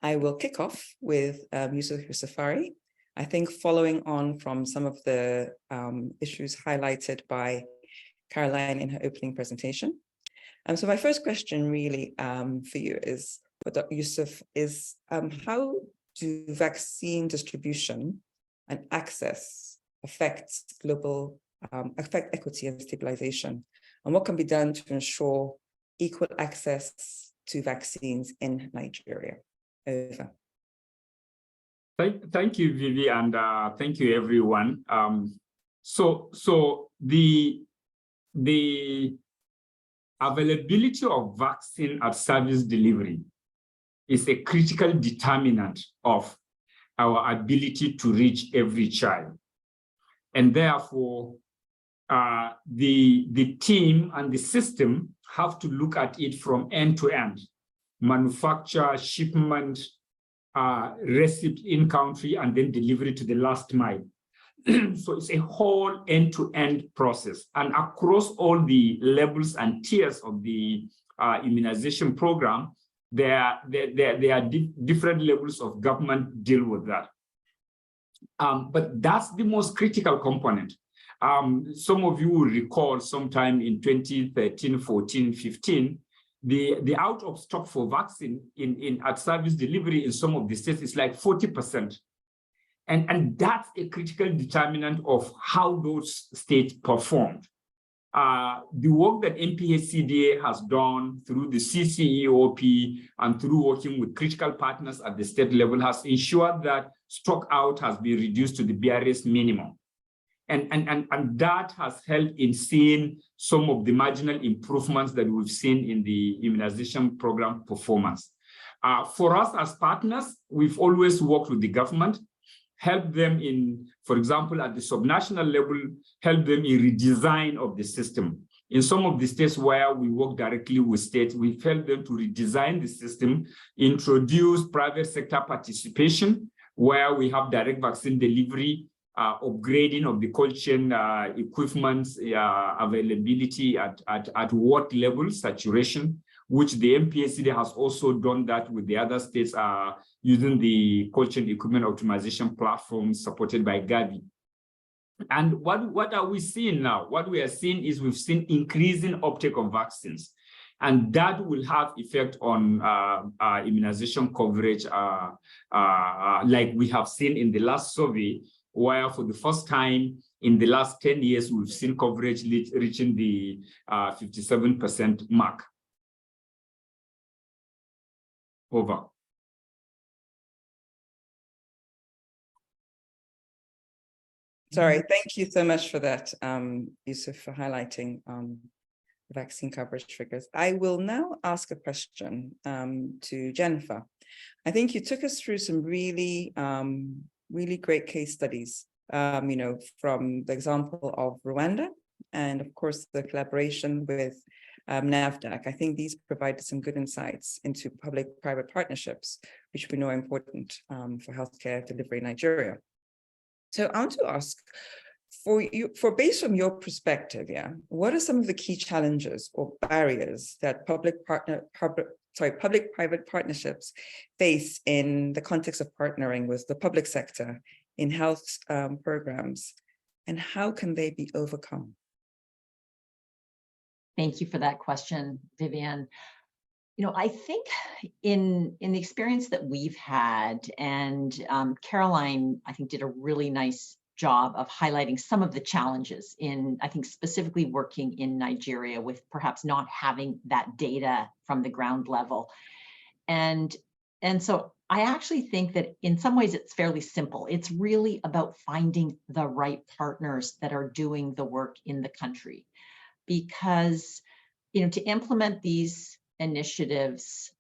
I will kick off with Yusuf Yousafzai. I think following on from some of the issues highlighted by Caroline in her opening presentation. So my first question really for you is, for Dr. Yusuf, is how do vaccine distribution and access affect equity and stabilization? And what can be done to ensure equal access to vaccines in Nigeria? Over. Thank you, Vivi, and thank you, everyone. So the availability of vaccine at service delivery is a critical determinant of our ability to reach every child. And therefore, the team and the system have to look at it from end to end: manufacture, shipment, receipt in country, and then delivery to the last mile. So it's a whole end-to-end process, and across all the levels and tiers of the immunization program, there are different levels of government deal with that. But that's the most critical component. Some of you will recall sometime in 2013, 14, 15, the out of stock for vaccine at service delivery in some of the states is like 40%. And that's a critical determinant of how those states performed. The work that MPHCDA has done through the CCEOP and through working with critical partners at the state level has ensured that stock out has been reduced to the barest minimum. And that has helped in seeing some of the marginal improvements that we've seen in the immunization program performance. For us as partners, we've always worked with the government, help them in, for example, at the subnational level, help them in redesign of the system. In some of the states where we work directly with states, we've helped them to redesign the system, introduce private sector participation, where we have direct vaccine delivery, upgrading of the cold chain equipment availability at what level, saturation, which the MPHCDA has also done that with the other states using the cold chain equipment optimization platform supported by Gavi. And what are we seeing now? What we are seeing is we've seen increasing uptake of vaccines, and that will have effect on immunization coverage, like we have seen in the last survey, where for the first time in the last 10 years, we've seen coverage reaching the 57% mark. Over. Sorry, thank you so much for that, Yusuf, for highlighting vaccine coverage figures. I will now ask a question to Jennifer. I think you took us through some really great case studies, from the example of Rwanda and of course the collaboration with NAFDAC. I think these provided some good insights into public-private partnerships, which we know are important for healthcare delivery in Nigeria. So I want to ask, based on your perspective, what are some of the key challenges or barriers that public-private partnerships face in the context of partnering with the public sector in health programs, and how can they be overcome? Thank you for that question, Vivianne. I think in the experience that we've had, and Caroline, I think, did a really nice job of highlighting some of the challenges in, I think, specifically working in Nigeria with perhaps not having that data from the ground level. And so I actually think that in some ways it's fairly simple. It's really about finding the right partners that are doing the work in the country. Because, to implement these initiatives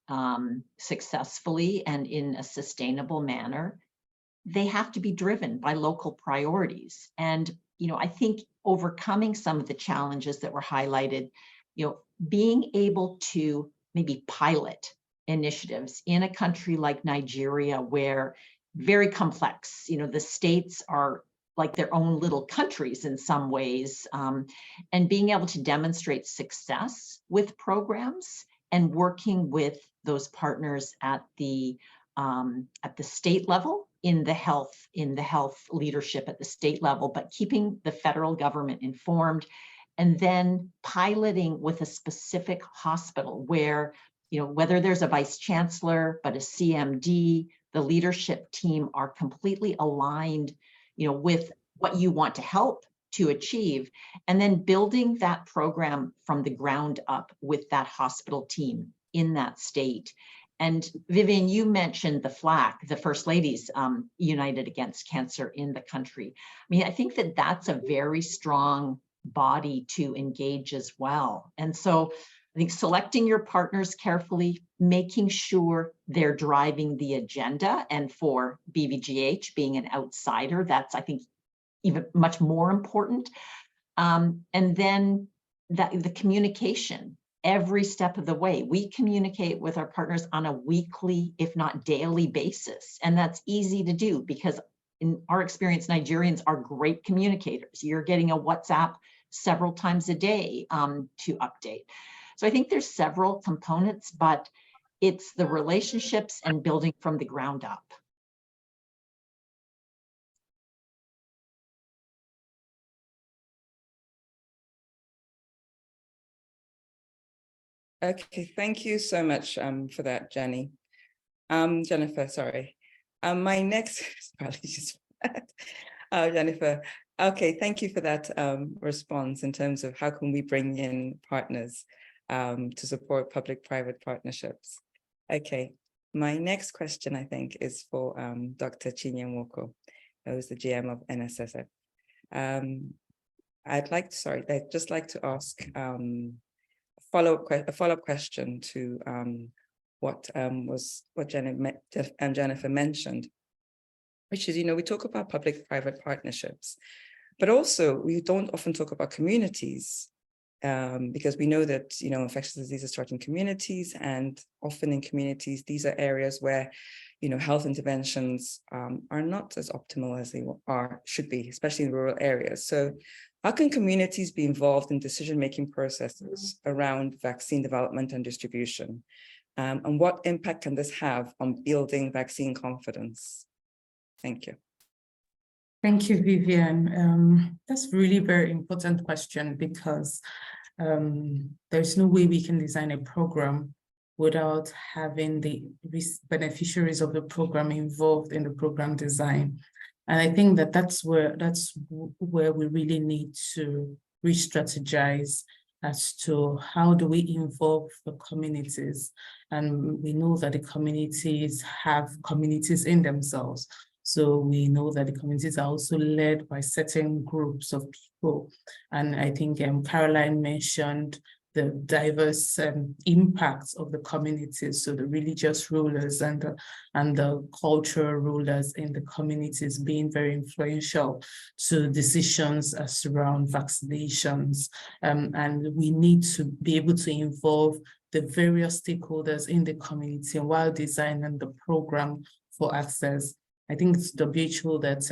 successfully and in a sustainable manner, they have to be driven by local priorities. And, I think overcoming some of the challenges that were highlighted, being able to maybe pilot initiatives in a country like Nigeria, where very complex, the states are like their own little countries in some ways, and being able to demonstrate success with programs and working with those partners at the state level in the health leadership at the state level, but keeping the federal government informed, and then piloting with a specific hospital where, whether there's a vice chancellor, but a CMD, the leadership team are completely aligned with what you want to help to achieve, and then building that program from the ground up with that hospital team in that state. And Vivianne, you mentioned the FLAC, the First Ladies United Against Cancer in the country. I think that that's a very strong body to engage as well. And so I think selecting your partners carefully, making sure they're driving the agenda, and for BVGH being an outsider, that's, I think, even much more important. And then the communication, every step of the way. We communicate with our partners on a weekly, if not daily basis. And that's easy to do because in our experience, Nigerians are great communicators. You're getting a WhatsApp several times a day to update. So I think there's several components, but it's the relationships and building from the ground up. Okay, thank you so much for that, Jenny. Jennifer, sorry. My next, apologies for that. Jennifer, okay, thank you for that response in terms of how can we bring in partners to support public-private partnerships. Okay, my next question, I think, is for Dr. Chinye-Nwoko, who's the GM of NSSF. I'd just like to ask a follow-up question to what Jennifer mentioned, which is, we talk about public-private partnerships, but also we don't often talk about communities because we know that, infectious diseases start in communities, and often in communities, these are areas where, health interventions are not as optimal as they should be, especially in rural areas. So how can communities be involved in decision-making processes around vaccine development and distribution? And what impact can this have on building vaccine confidence? Thank you. Thank you, Vivianne. That's really very important question because there's no way we can design a program without having the beneficiaries of the program involved in the program design. And I think that that's where we really need to re-strategize as to how do we involve the communities. And we know that the communities have communities in themselves. So we know that the communities are also led by certain groups of people. And I think Caroline mentioned the diverse impacts of the communities, so the religious rulers and the cultural rulers in the communities being very influential to decisions as around vaccinations. And we need to be able to involve the various stakeholders in the community while designing the program for access. I think it's WHO that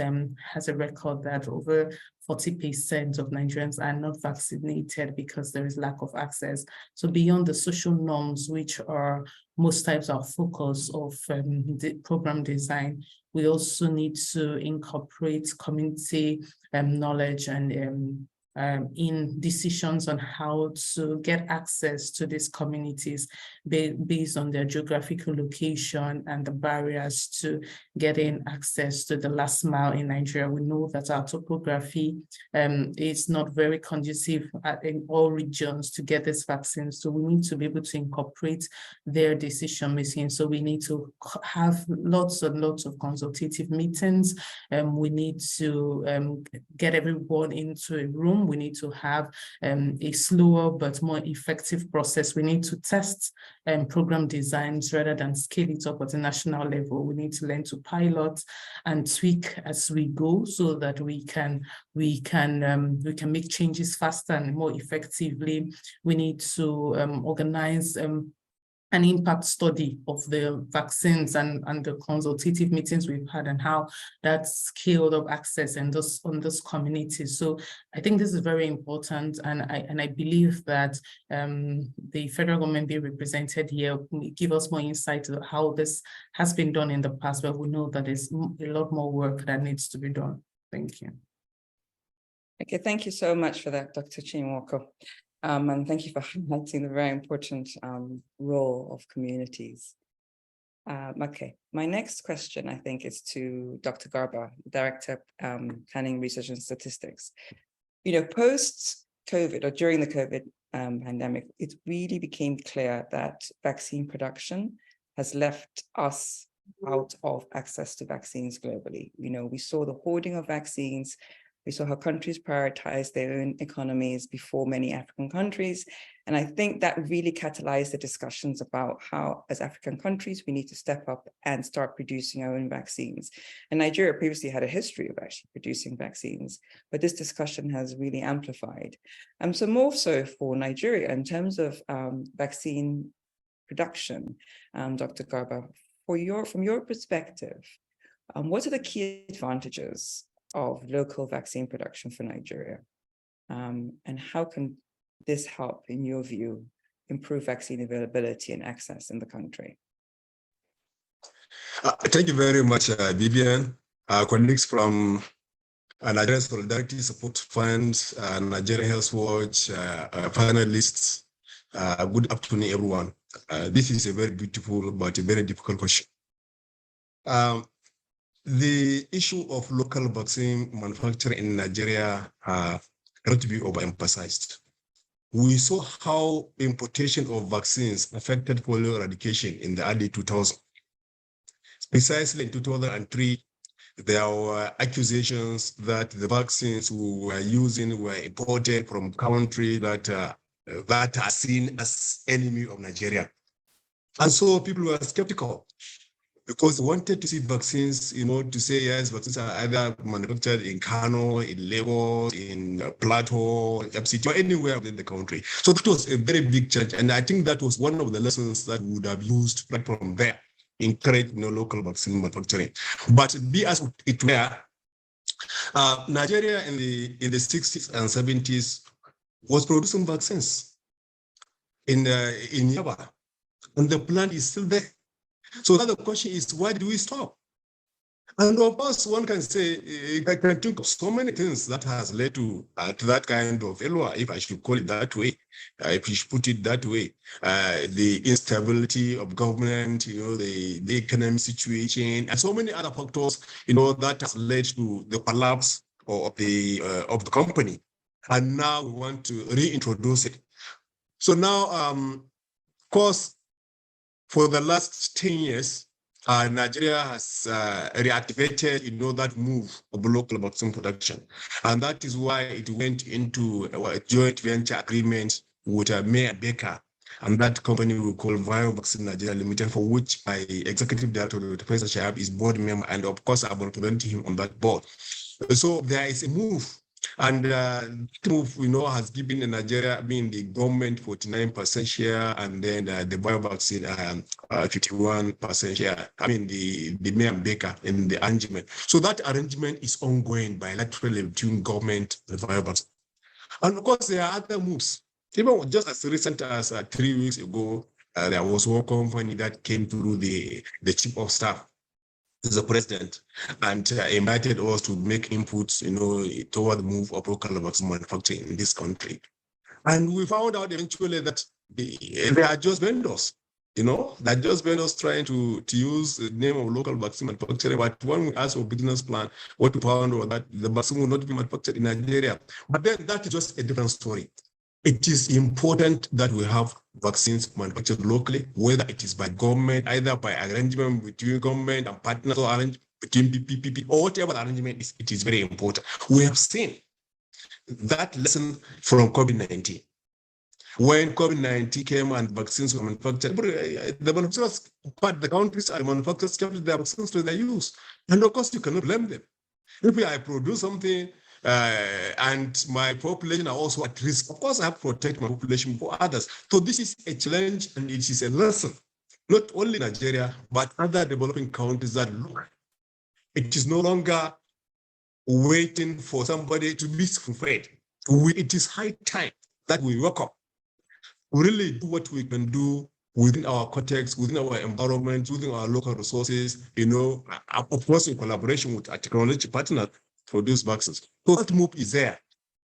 has a record that over 40% of Nigerians are not vaccinated because there is lack of access. So beyond the social norms, which are most times our focus of the program design, we also need to incorporate community knowledge and in decisions on how to get access to these communities based on their geographical location and the barriers to getting access to the last mile in Nigeria. We know that our topography is not very conducive in all regions to get this vaccine. So we need to be able to incorporate their decision making. So we need to have lots and lots of consultative meetings. We need to get everyone into a room. We need to have a slower but more effective process. We need to test program designs rather than scale it up at a national level. We need to learn to pilot and tweak as we go so that we can make changes faster and more effectively. We need to organize an impact study of the vaccines and the consultative meetings we've had and how that scaled up access and on those communities. So I think this is very important, and I believe that the federal government being represented here will give us more insight to how this has been done in the past, but we know that there's a lot more work that needs to be done. Thank you. Okay, thank you so much for that, Dr. Chinye-Nwoko. And thank you for highlighting the very important role of communities. Okay, my next question, I think, is to Dr. Garba, Director, Planning, Research and Statistics. You know, post-COVID or during the COVID pandemic, it really became clear that vaccine production has left us out of access to vaccines globally. You know, we saw the hoarding of vaccines. We saw how countries prioritize their own economies before many African countries. And I think that really catalyzed the discussions about how, as African countries, we need to step up and start producing our own vaccines. And Nigeria previously had a history of actually producing vaccines, but this discussion has really amplified. So more so for Nigeria in terms of vaccine production, Dr. Garba, from your perspective, what are the key advantages of local vaccine production for Nigeria? And how can this help, in your view, improve vaccine availability and access in the country? Thank you very much, Vivianne. Colleagues from Nigerian Solidarity Support Fund, Nigerian Health Watch, panelists, good afternoon, everyone. This is a very beautiful but a very difficult question. The issue of local vaccine manufacturing in Nigeria not to be overemphasized. We saw how importation of vaccines affected polio eradication in the early 2000s. Precisely in 2003, there were accusations that the vaccines we were using were imported from countries that are seen as enemy of Nigeria. And so people were skeptical, because they wanted to see vaccines, you know, to say, yes, vaccines are either manufactured in Kano, in Lagos, in Plateau, FCT, or anywhere within the country. So that was a very big change. And I think that was one of the lessons that we would have used right from there, encourage, you know, local vaccine manufacturing. But be as it were, Nigeria in the 60s and 70s was producing vaccines in Yaba, and the plant is still there. So now the question is, why did we stop? And of course, one can say, I can think of so many things that has led to that kind of failure, if I should call it that way, if you should put it that way. The instability of government, you know, the economic situation, and so many other factors, you know, that has led to the collapse of the company. And now we want to reintroduce it. So now, of course, for the last 10 years, Nigeria has reactivated, you know, that move of local vaccine production. And that is why it went into a joint venture agreement with Mayor Baker, and that company we call Vaccine Nigeria Limited, for which my executive director, Professor Shahab, is board member, and of course I'm representing him on that board. So there is a move, and that move, has given Nigeria, being the government 49% share, and then the vaccine 51% share. The Mayor Baker in the arrangement. So that arrangement is ongoing bilaterally between government and vaccine. And of course, there are other moves. Even just as recent as 3 weeks ago, there was one company that came through the chief of staff, the president, and invited us to make inputs, toward the move of local vaccine manufacturing in this country. And we found out eventually that they are just vendors. They're just vendors trying to use the name of local vaccine manufacturing. But when we asked for business plan, what we found was that the vaccine will not be manufactured in Nigeria. But then that is just a different story. It is important that we have vaccines manufactured locally, whether it is by government, either by arrangement between government and partners, or arrangement between PPP, or whatever the arrangement is. It is very important. We have seen that lesson from COVID-19. When COVID-19 came and vaccines were manufactured, the manufacturers, but the countries and manufacturers kept their vaccines to their use. And of course, you cannot blame them. If I produce something and my population are also at risk, of course, I have to protect my population for others. So this is a challenge, and it is a lesson, not only Nigeria, but other developing countries that look. It is no longer waiting for somebody to be afraid. It is high time that we wake up. We really do what we can do within our context, within our environment, within our local resources, of course, in collaboration with our technology partners for those vaccines. So that move is there.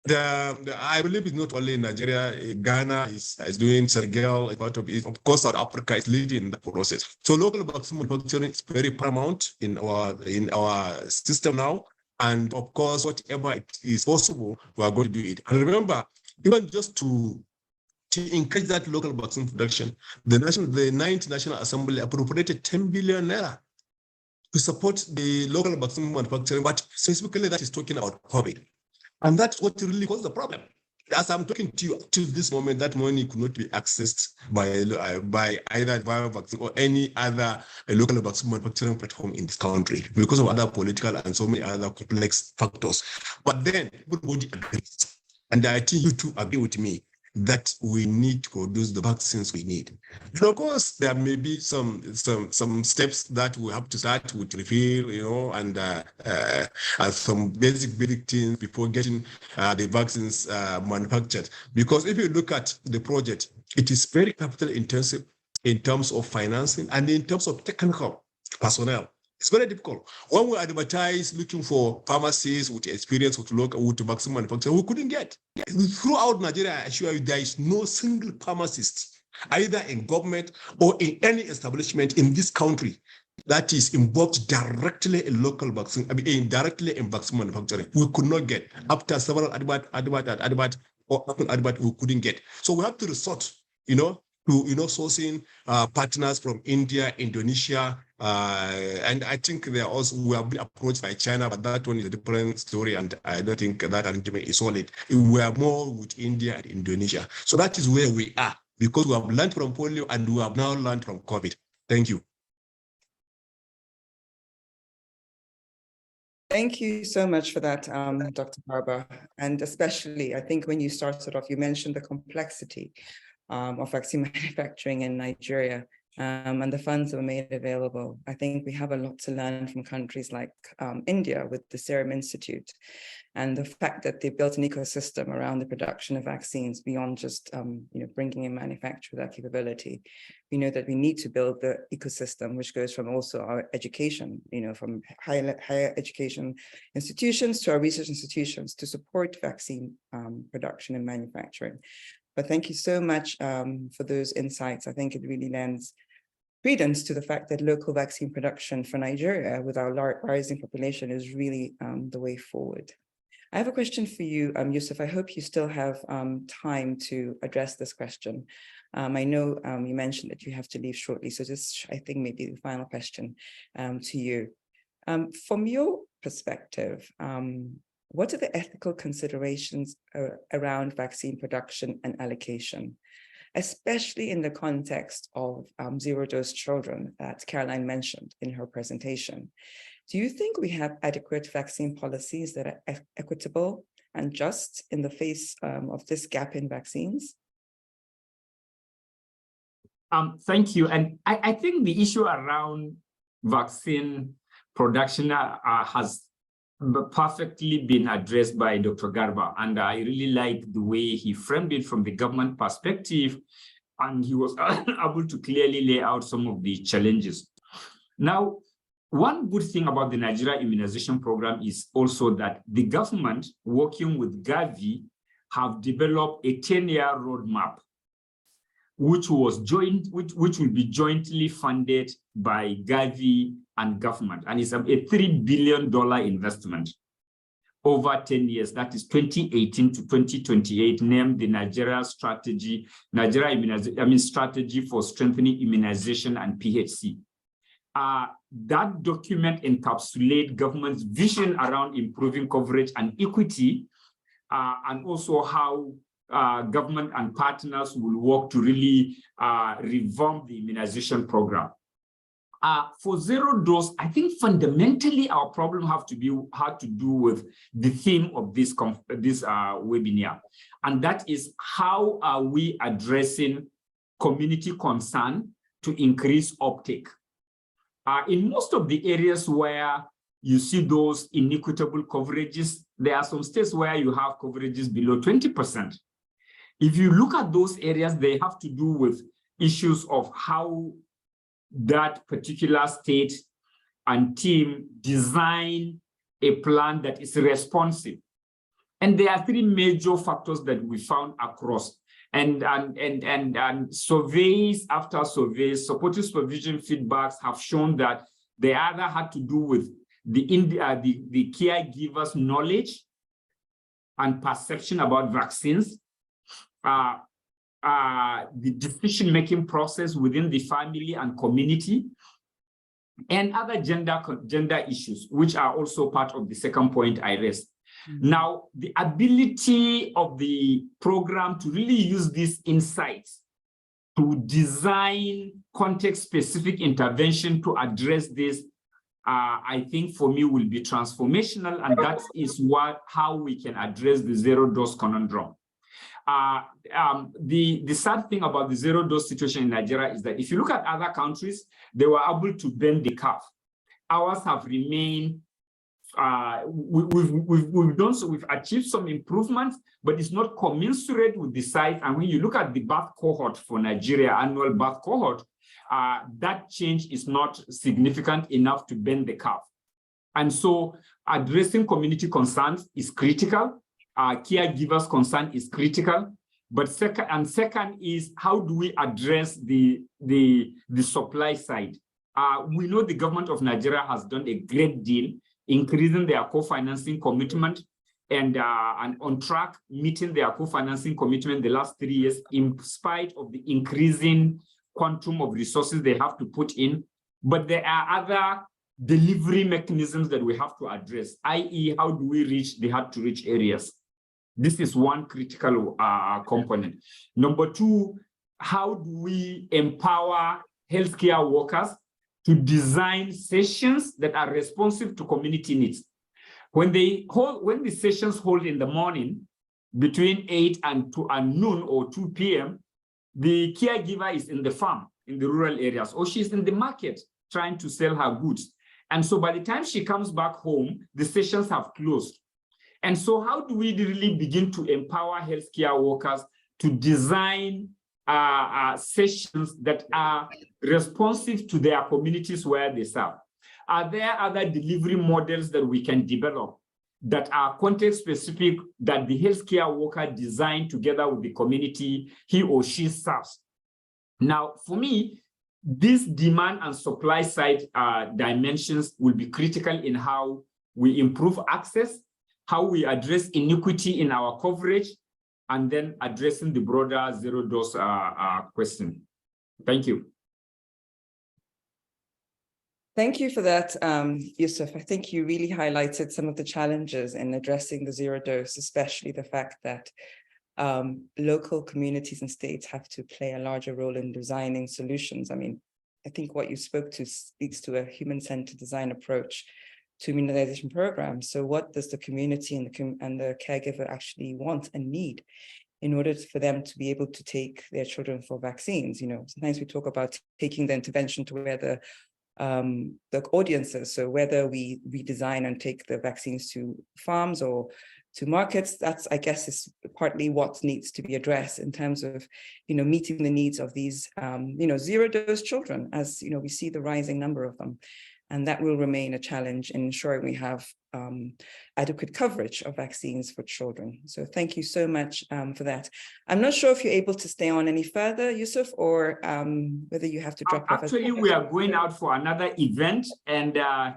I believe it's not only in Nigeria. Ghana is doing, Senegal is part of it. Of course, South Africa is leading the process. So local vaccine manufacturing is very paramount in our system now. And of course, whatever it is possible, we are going to do it. And remember, even just to encourage that local vaccine production, the 9th National Assembly appropriated 10 billion naira to support the local vaccine manufacturing, but specifically that is talking about COVID. And that's what really caused the problem. As I'm talking to you, to this moment, that money could not be accessed by either vaccine or any other local vaccine manufacturing platform in this country because of other political and so many other complex factors. But then everybody agrees, and I think you two agree with me, that we need to produce the vaccines we need. And of course, there may be some steps that we have to start with refill, and some basic things before getting the vaccines manufactured. Because if you look at the project, it is very capital intensive in terms of financing and in terms of technical personnel. It's very difficult. When we advertise looking for pharmacies with experience with vaccine manufacturing, we couldn't get. Throughout Nigeria, I assure you, there is no single pharmacist, either in government or in any establishment in this country, that is involved directly in local vaccine, indirectly in vaccine manufacturing. We could not get. After several advert, we couldn't get. So we have to resort, to sourcing partners from India, Indonesia, and I think we have been approached by China, but that one is a different story, and I don't think that arrangement is solid. We are more with India and Indonesia. So that is where we are, because we have learned from polio and we have now learned from COVID. Thank you. Thank you so much for that, Dr. Garba. And especially, I think when you started off, you mentioned the complexity of vaccine manufacturing in Nigeria, and the funds that were made available. I think we have a lot to learn from countries like India with the Serum Institute, and the fact that they built an ecosystem around the production of vaccines beyond just bringing in manufacture that capability. We know that we need to build the ecosystem, which goes from also our education, from higher education institutions to our research institutions to support vaccine production and manufacturing. But thank you so much for those insights. I think it really lends credence to the fact that local vaccine production for Nigeria with our rising population is really the way forward. I have a question for you, Yusuf. I hope you still have time to address this question. I know you mentioned that you have to leave shortly, so this, I think, maybe the final question to you. From your perspective, what are the ethical considerations around vaccine production and allocation, especially in the context of zero-dose children that Caroline mentioned in her presentation? Do you think we have adequate vaccine policies that are equitable and just in the face of this gap in vaccines? Thank you. And I think the issue around vaccine production has perfectly been addressed by Dr. Garba. And I really like the way he framed it from the government perspective. And he was able to clearly lay out some of the challenges. Now, one good thing about the Nigeria immunization program is also that the government, working with Gavi, have developed a 10-year roadmap, which will be jointly funded by Gavi and government. And it's a $3 billion investment over 10 years. That is 2018 to 2028, named the Nigeria Strategy for Strengthening Immunization and PHC. That document encapsulates government's vision around improving coverage and equity, and also how government and partners will work to really revamp the immunization program. For zero dose, I think fundamentally our problem had to do with the theme of this webinar, and that is how are we addressing community concern to increase uptake. In most of the areas where you see those inequitable coverages, there are some states where you have coverages below 20%. If you look at those areas, they have to do with issues of how that particular state and team design a plan that is responsive. And there are three major factors that we found across. And surveys after surveys, supportive supervision feedbacks have shown that they either had to do with the caregivers' knowledge and perception about vaccines, the decision-making process within the family and community, and other gender issues, which are also part of the second point I raised. Now, the ability of the program to really use these insights to design context-specific intervention to address this, I think for me will be transformational, and that is how we can address the zero-dose conundrum. The sad thing about the zero-dose situation in Nigeria is that if you look at other countries, they were able to bend the curve. Ours have remained. We've achieved some improvements, but it's not commensurate with the size. And when you look at the birth cohort for Nigeria, annual birth cohort, that change is not significant enough to bend the curve. And so addressing community concerns is critical. Caregivers' concern is critical. But second is, how do we address the supply side? We know the government of Nigeria has done a great deal increasing their co-financing commitment and on track meeting their co-financing commitment the last 3 years, in spite of the increasing quantum of resources they have to put in. But there are other delivery mechanisms that we have to address, i.e., how do we reach the hard-to-reach areas? This is one critical component. Number two, how do we empower healthcare workers to design sessions that are responsive to community needs? When the sessions hold in the morning between 8 and noon or 2 p.m., the caregiver is in the farm in the rural areas, or she's in the market trying to sell her goods. And so by the time she comes back home, the sessions have closed. And so how do we really begin to empower healthcare workers to design sessions that are responsive to their communities where they serve? Are there other delivery models that we can develop that are context-specific, that the healthcare worker designed together with the community he or she serves? Now, for me, these demand and supply side dimensions will be critical in how we improve access, how we address inequity in our coverage, and then addressing the broader zero-dose question. Thank you. Thank you for that, Yusuf. I think you really highlighted some of the challenges in addressing the zero dose, especially the fact that local communities and states have to play a larger role in designing solutions. I mean, I think what you spoke to speaks to a human-centered design approach to immunization programs. So what does the community and the caregiver actually want and need in order for them to be able to take their children for vaccines? You know, sometimes we talk about taking the intervention to where the audiences, so whether we redesign and take the vaccines to farms or to markets, that's, I guess, is partly what needs to be addressed in terms of, you know, meeting the needs of these, you know, zero dose children, as, you know, we see the rising number of them. And that will remain a challenge in ensuring we have adequate coverage of vaccines for children. So thank you so much for that. I'm not sure if you're able to stay on any further, Yusuf, or whether you have to drop off. Actually, we are going out for another event, and the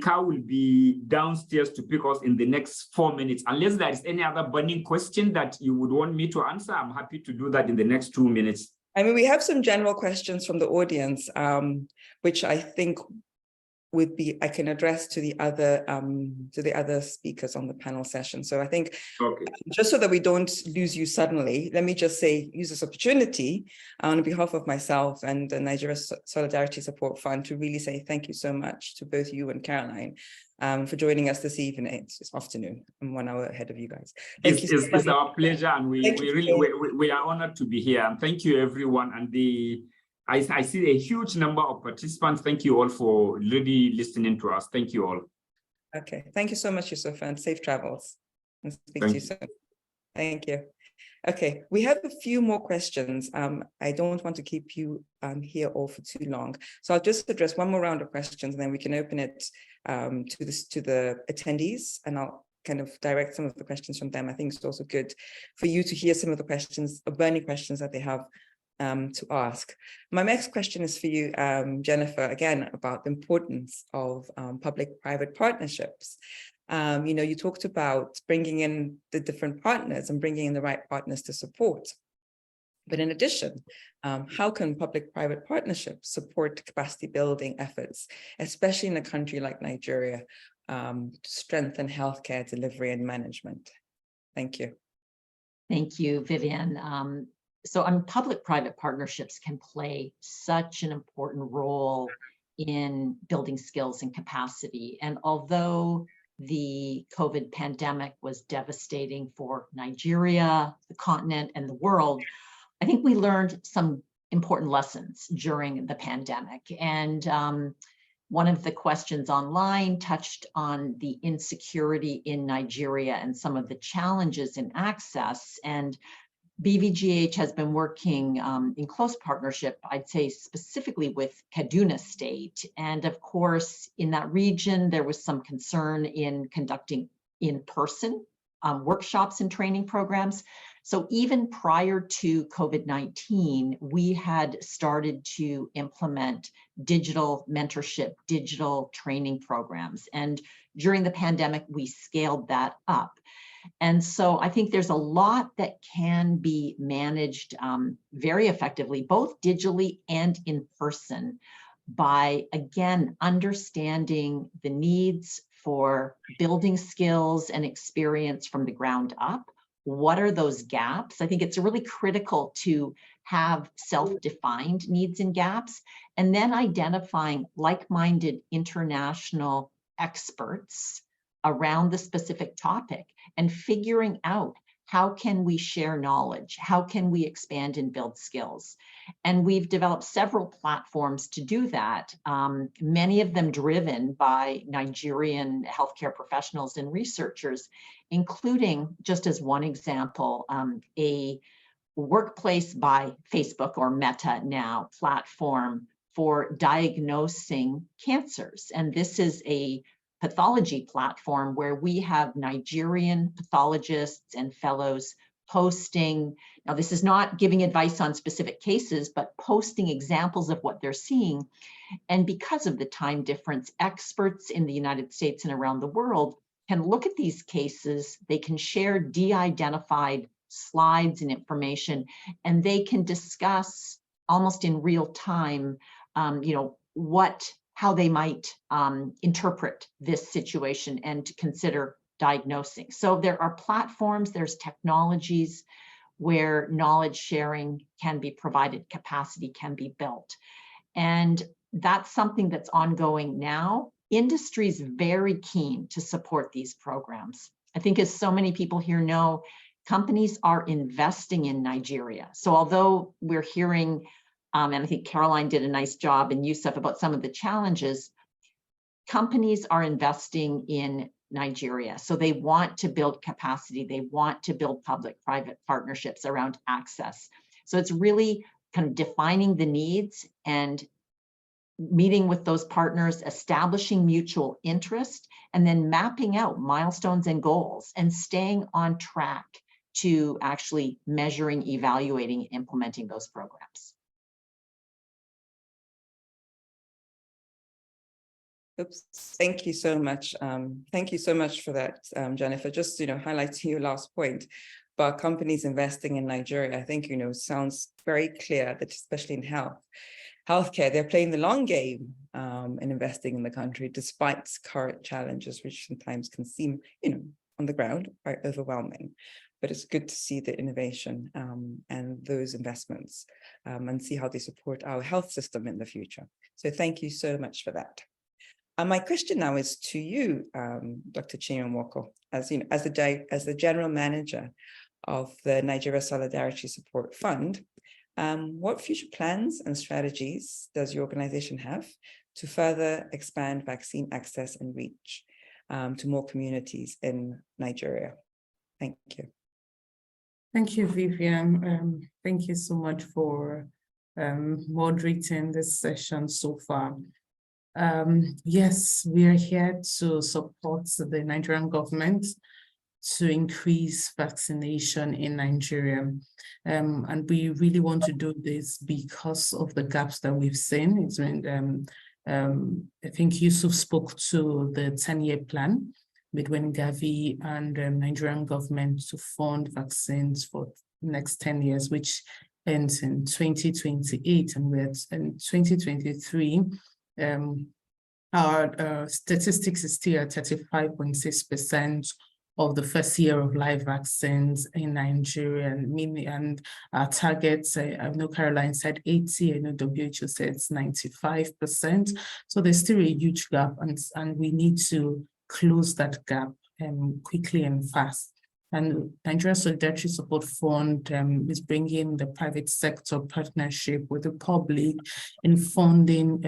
car will be downstairs to pick us in the next 4 minutes. Unless there is any other burning question that you would want me to answer, I'm happy to do that in the next 2 minutes. I mean, we have some general questions from the audience, which I think would be, I can address to the other speakers on the panel session. So I think, just so that we don't lose you suddenly, let me just say, use this opportunity on behalf of myself and the Nigeria Solidarity Support Fund to really say thank you so much to both you and Caroline for joining us this evening, this afternoon. I'm 1 hour ahead of you guys. It's our pleasure, and we are honored to be here. And thank you, everyone. And I see a huge number of participants. Thank you all for really listening to us. Thank you all. Okay, thank you so much, Yusuf, and safe travels. And speak to you soon. Thank you. Okay, we have a few more questions. I don't want to keep you here all for too long. So I'll just address one more round of questions, and then we can open it to the attendees, and I'll kind of direct some of the questions from them. I think it's also good for you to hear some of the questions, burning questions that they have to ask. My next question is for you, Jennifer, again, about the importance of public-private partnerships. You know, you talked about bringing in the different partners and bringing in the right partners to support. But in addition, how can public-private partnerships support capacity building efforts, especially in a country like Nigeria, to strengthen healthcare delivery and management? Thank you. Thank you, Vivianne. So public-private partnerships can play such an important role in building skills and capacity. And although the COVID pandemic was devastating for Nigeria, the continent, and the world, I think we learned some important lessons during the pandemic. And one of the questions online touched on the insecurity in Nigeria and some of the challenges in access. And BVGH has been working in close partnership, I'd say specifically with Kaduna State. And of course, in that region, there was some concern in conducting in-person workshops and training programs. So even prior to COVID-19, we had started to implement digital mentorship, digital training programs. And during the pandemic, we scaled that up. And so I think there's a lot that can be managed very effectively, both digitally and in person, by, again, understanding the needs for building skills and experience from the ground up. What are those gaps? I think it's really critical to have self-defined needs and gaps, and then identifying like-minded international experts around the specific topic and figuring out how can we share knowledge? How can we expand and build skills? And we've developed several platforms to do that, many of them driven by Nigerian healthcare professionals and researchers, including, just as one example, a Workplace by Facebook, or Meta now, platform for diagnosing cancers. And this is a pathology platform where we have Nigerian pathologists and fellows posting. Now, this is not giving advice on specific cases, but posting examples of what they're seeing. And because of the time difference, experts in the United States and around the world can look at these cases, they can share de-identified slides and information, and they can discuss almost in real time, how they might interpret this situation and to consider diagnosing. So there are platforms, there's technologies where knowledge sharing can be provided, capacity can be built. And that's something that's ongoing now. Industry is very keen to support these programs. I think as so many people here know, companies are investing in Nigeria. So although we're hearing, and I think Caroline did a nice job and Yusuf about some of the challenges, companies are investing in Nigeria. So they want to build capacity. They want to build public-private partnerships around access. So it's really kind of defining the needs and meeting with those partners, establishing mutual interest, and then mapping out milestones and goals and staying on track to actually measuring, evaluating, implementing those programs. Oops. Thank you so much. Thank you so much for that, Jennifer. Just, highlighting your last point about companies investing in Nigeria, I think, sounds very clear that especially in healthcare, they're playing the long game in investing in the country, despite current challenges, which sometimes can seem, on the ground, quite overwhelming. But it's good to see the innovation and those investments and see how they support our health system in the future. So thank you so much for that. My question now is to you, Dr. Chinye-Nwoko, as the general manager of the Nigeria Solidarity Support Fund. What future plans and strategies does your organization have to further expand vaccine access and reach to more communities in Nigeria? Thank you. Thank you, Vivianne. Thank you so much for moderating this session so far. Yes, we are here to support the Nigerian government to increase vaccination in Nigeria. And we really want to do this because of the gaps that we've seen. It's been, I think Yusuf spoke to the 10-year plan between Gavi and Nigerian government to fund vaccines for the next 10 years, which ends in 2028. And we're in 2023. Our statistics is still at 35.6% of the first year of live vaccines in Nigeria, and our targets, I know Caroline said 80, I know WHO said it's 95%. So there's still a huge gap, and we need to close that gap quickly and fast. And Nigeria Solidarity Support Fund is bringing the private sector partnership with the public in funding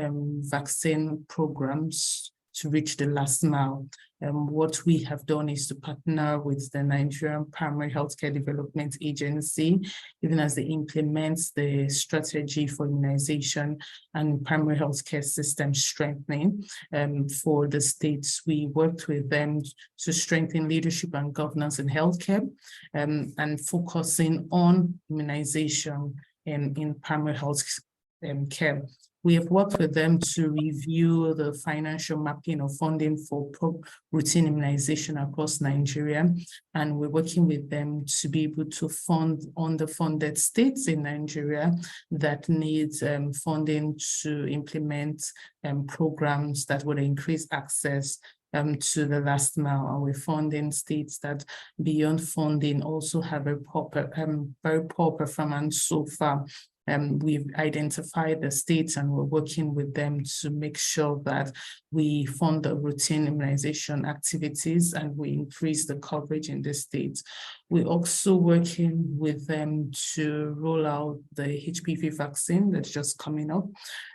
vaccine programs to reach the last mile. What we have done is to partner with the Nigerian Primary Healthcare Development Agency, even as they implement the strategy for immunization and primary healthcare system strengthening for the states. We worked with them to strengthen leadership and governance in healthcare and focusing on immunization in primary health care. We have worked with them to review the financial mapping of funding for routine immunization across Nigeria. And we're working with them to be able to fund underfunded states in Nigeria that need funding to implement programs that would increase access to the last mile. And we're funding states that beyond funding also have a very poor performance so far. We've identified the states and we're working with them to make sure that we fund the routine immunization activities and we increase the coverage in the states. We're also working with them to roll out the HPV vaccine that's just coming up.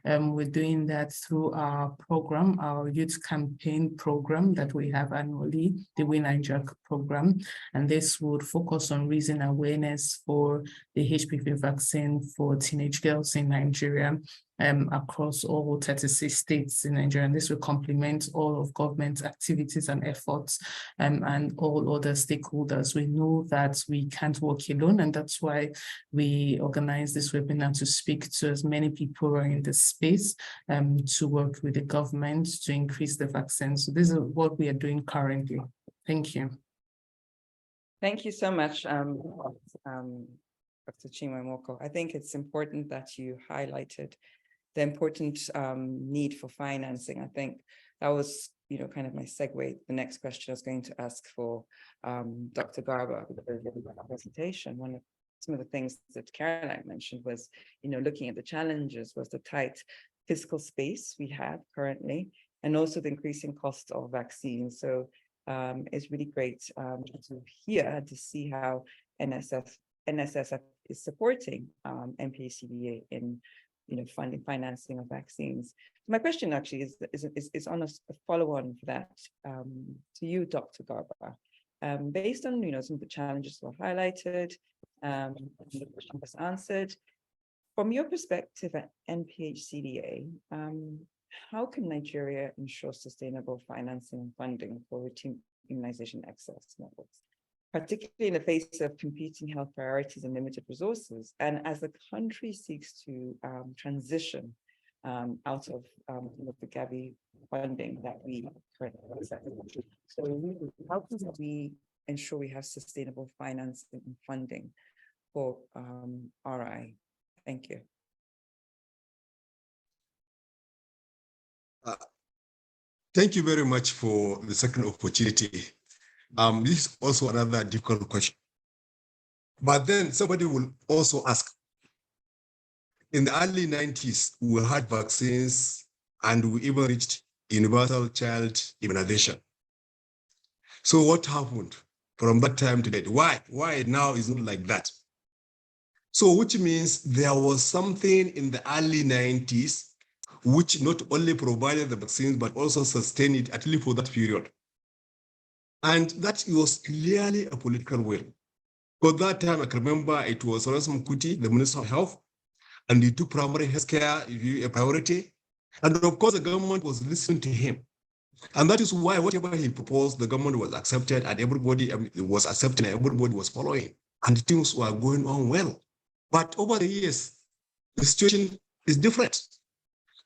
We're doing that through our program, our youth campaign program that we have annually, the We Nigeria program. And this would focus on raising awareness for the HPV vaccine for teenage girls in Nigeria across all 36 states in Nigeria. And this will complement all of government activities and efforts and all other stakeholders. We know that we can't work alone, and that's why we organize this webinar to speak to as many people who are in this space to work with the government to increase the vaccines. So this is what we are doing currently. Thank you. Thank you so much, Dr. Chinye-Nwoko. I think it's important that you highlighted the important need for financing. I think that was, kind of my segue. The next question I was going to ask for Dr. Garba, because in the presentation, some of the things that Caroline mentioned was, looking at the challenges was the tight fiscal space we have currently, and also the increasing cost of vaccines. So it's really great to hear, to see how NSSF is supporting MPHCDA in funding financing of vaccines. My question actually is on a follow-on for that to you, Dr. Garba. Based on some of the challenges were highlighted, the question was answered. From your perspective at NPHCDA, how can Nigeria ensure sustainable financing and funding for routine immunization access networks, particularly in the face of competing health priorities and limited resources, and as the country seeks to transition out of the Gavi funding that we currently accept? So how can we ensure we have sustainable financing and funding for RI? Thank you. Thank you very much for the second opportunity. This is also another difficult question. But then somebody will also ask, in the early 90s, we had vaccines and we even reached universal child immunization. So what happened from that time to date? Why now is not like that? So which means there was something in the early 90s which not only provided the vaccines, but also sustained it at least for that period. And that was clearly a political will. Because that time, I can remember it was Rasim Kuti, the Minister of Health, and he took primary health care a priority. And of course, the government was listening to him. And that is why whatever he proposed, the government was accepted, and everybody was accepting, and everybody was following. And things were going on well. But over the years, the situation is different.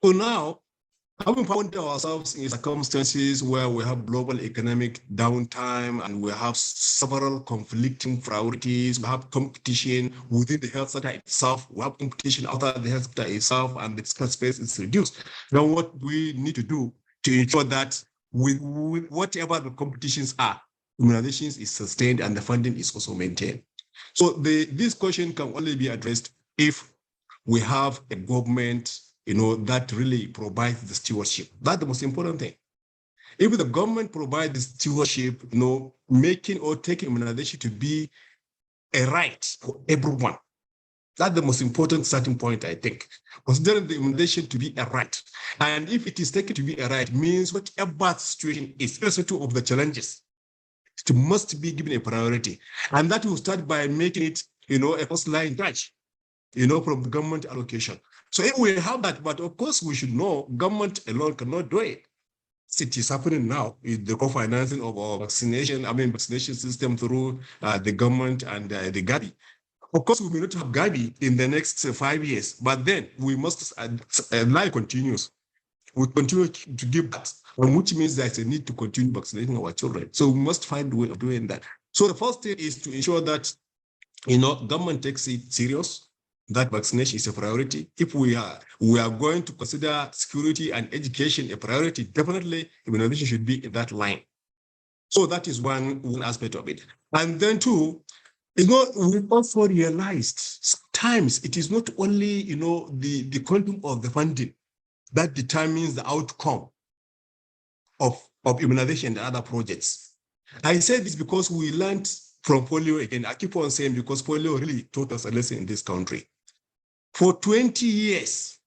So now, having found ourselves in circumstances where we have global economic downtime and we have several conflicting priorities, we have competition within the health sector itself, we have competition outside the health sector itself, and the fiscal space is reduced. Now, what we need to do to ensure that with whatever the competitions are, immunizations is sustained and the funding is also maintained. So this question can only be addressed if we have a government that really provides the stewardship. That's the most important thing. If the government provides the stewardship, making or taking immunization to be a right for everyone, that's the most important starting point, I think. Considering the immunization to be a right. And if it is taken to be a right, means whatever situation is, irrespective of the challenges, it must be given a priority. And that will start by making it, a first line touch, from the government allocation. So if we have that, but of course we should know government alone cannot do it. It is happening now with the co-financing of our vaccination system through the government and the Gavi. Of course, we may not have Gavi in the next 5 years, but then we must, life continues. We continue to give that, which means there's a need to continue vaccinating our children. So we must find a way of doing that. So the first thing is to ensure that, government takes it serious, that vaccination is a priority. If we are going to consider security and education a priority, definitely immunization should be in that line. So that is one aspect of it. And then two, we also realized sometimes it is not only, the quantum of the funding that determines the outcome of immunization and other projects. I say this because we learned from polio again. I keep on saying because polio really taught us a lesson in this country. For 20 years,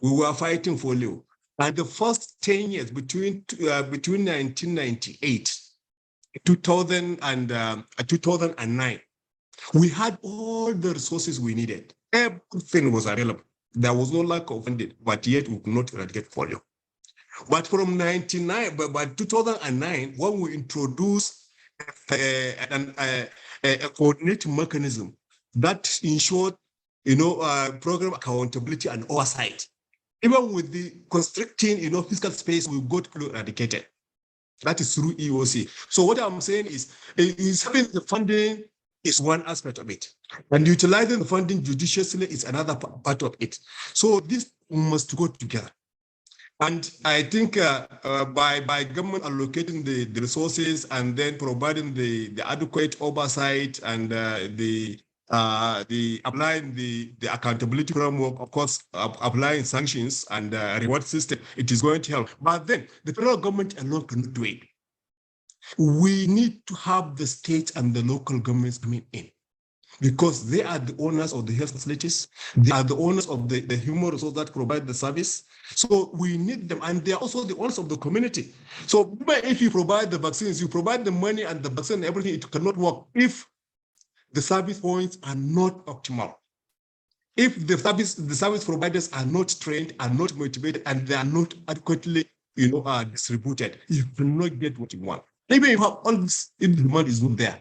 we were fighting polio. And the first 10 years, between 1998 and 2009, we had all the resources we needed. Everything was available. There was no lack of funding, but yet we could not eradicate polio. But from 2009, when we introduced a coordinating mechanism that ensured, program accountability and oversight, even with the constricting, fiscal space, we got polio eradicated. That is through EOC. So what I'm saying is having the funding is one aspect of it. And utilizing the funding judiciously is another part of it. So this must go together. And I think by government allocating the resources and then providing the adequate oversight and the applying the accountability framework, of course, applying sanctions and reward system, it is going to help. But then the federal government alone cannot do it. We need to have the state and the local governments coming in, because they are the owners of the health facilities. They are the owners of the human resources that provide the service. So we need them, and they are also the owners of the community. So if you provide the vaccines, you provide the money and the vaccine and everything, it cannot work if the service points are not optimal. If the service providers are not trained, are not motivated, and they are not adequately, distributed, you cannot get what you want. Even if you have all this, if the demand is not there,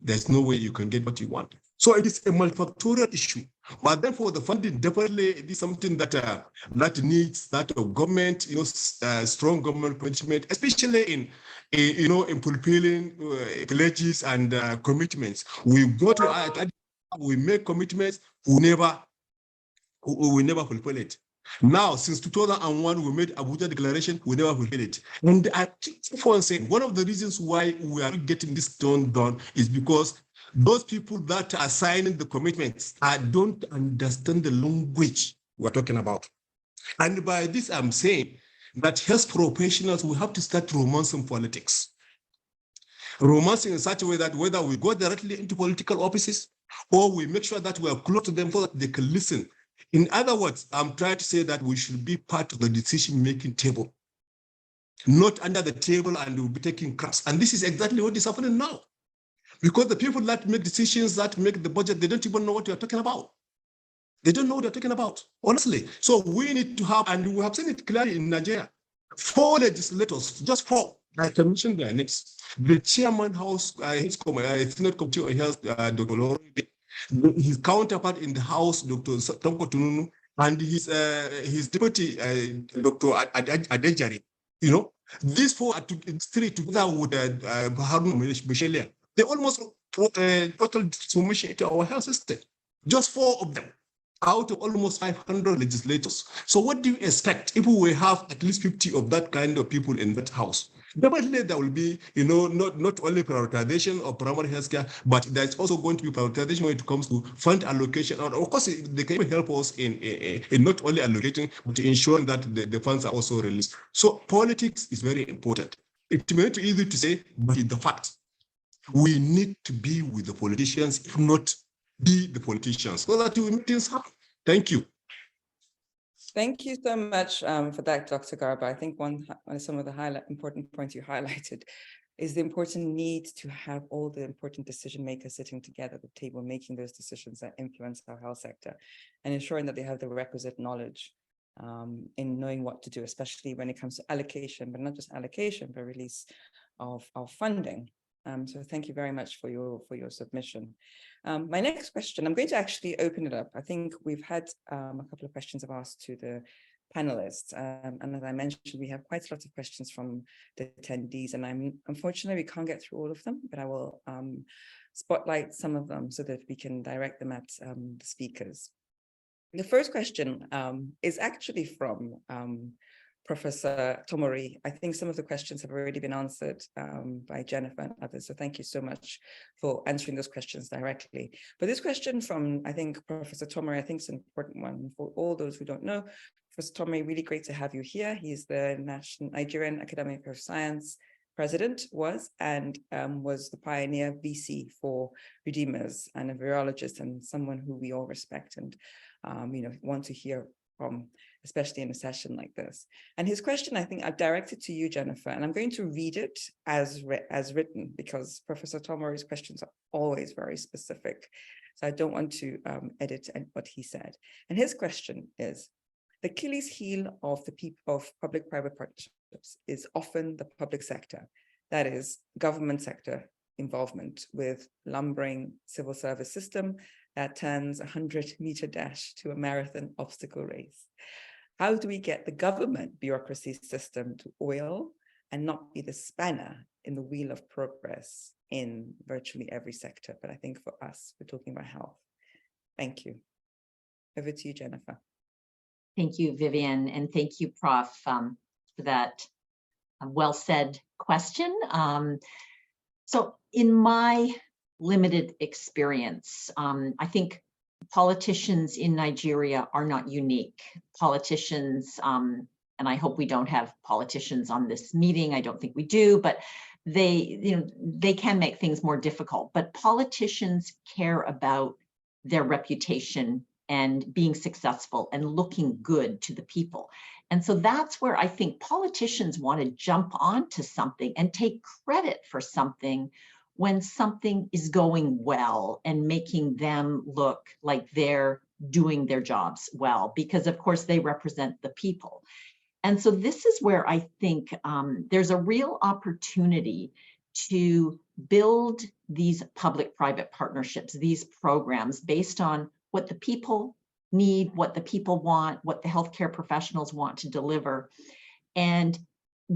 there's no way you can get what you want. So it is a multifactorial issue. But then for the funding, definitely it is something that that needs that of government, strong government management, especially in fulfilling pledges and commitments. We go to we make commitments, we never fulfill it. Now, since 2001, we made Abuja Declaration, we never fulfill it. And I keep on saying, one of the reasons why we are not getting this done is because those people that are signing the commitments don't understand the language we're talking about. And by this, I'm saying that health professionals will have to start romancing politics. Romancing in such a way that whether we go directly into political offices or we make sure that we are close to them so that they can listen. In other words, I'm trying to say that we should be part of the decision-making table, not under the table and we'll be taking craps. And this is exactly what is happening now. Because the people that make decisions, that make the budget, they don't even know what you're talking about. They don't know what they're talking about, honestly. So we need to have, and we have seen it clearly in Nigeria, 4 legislators, just 4. I can mention their names. The chairman house, his Senate Committee on Health, Dr. Loro, his counterpart in the House, Dr. Tonko Tununu, and his deputy, Dr. Adejari. These 4 are 3 together with Harun Michelia. They almost total transformation into our health system. Just 4 of them out of almost 500 legislators. So what do you expect if we have at least 50 of that kind of people in that house? Definitely there will be, not only prioritization of primary healthcare, but there's also going to be prioritization when it comes to fund allocation. And of course, they can even help us in not only allocating, but ensuring that the funds are also released. So politics is very important. It may not be easy to say, but it's the fact. We need to be with the politicians, if not be the politicians, so that we make things happen. Thank you. Thank you so much for that, Dr. Garba. I think one of some of the important points you highlighted is the important need to have all the important decision makers sitting together at the table, making those decisions that influence our health sector and ensuring that they have the requisite knowledge in knowing what to do, especially when it comes to allocation, but not just allocation, but release of funding. So thank you very much for your submission. My next question, I'm going to actually open it up. I think we've had a couple of questions I've asked to the panelists. And as I mentioned, we have quite a lot of questions from the attendees, and unfortunately, we can't get through all of them, but I will spotlight some of them so that we can direct them at the speakers. The first question is actually from Professor Tomori. I think some of the questions have already been answered by Jennifer and others. So thank you so much for answering those questions directly. But this question from, I think, Professor Tomori, I think it's an important one for all those who don't know. Professor Tomori, really great to have you here. He's the Nigerian Academy of Science president, was the pioneer VC for Redeemers and a virologist and someone who we all respect and want to hear from, especially in a session like this. And his question, I think I've directed to you, Jennifer, and I'm going to read it as written because Professor Tomori's questions are always very specific. So I don't want to edit what he said. And his question is, the Achilles heel of public-private partnerships is often the public sector, that is government sector involvement with lumbering civil service system that turns a 100-meter dash to a marathon obstacle race. How do we get the government bureaucracy system to oil and not be the spanner in the wheel of progress in virtually every sector. But I think for us, we're talking about health. Thank you. Over to you, Jennifer. Thank you, Vivianne, and thank you, Prof, for that well-said question. So in my limited experience, I think politicians in Nigeria are not unique. Politicians, and I hope we don't have politicians on this meeting, I don't think we do, but they can make things more difficult. But politicians care about their reputation and being successful and looking good to the people. And so that's where I think politicians want to jump onto something and take credit for something when something is going well and making them look like they're doing their jobs well, because of course they represent the people. And so this is where I think there's a real opportunity to build these public-private partnerships, these programs based on what the people need, what the people want, what the healthcare professionals want to deliver, and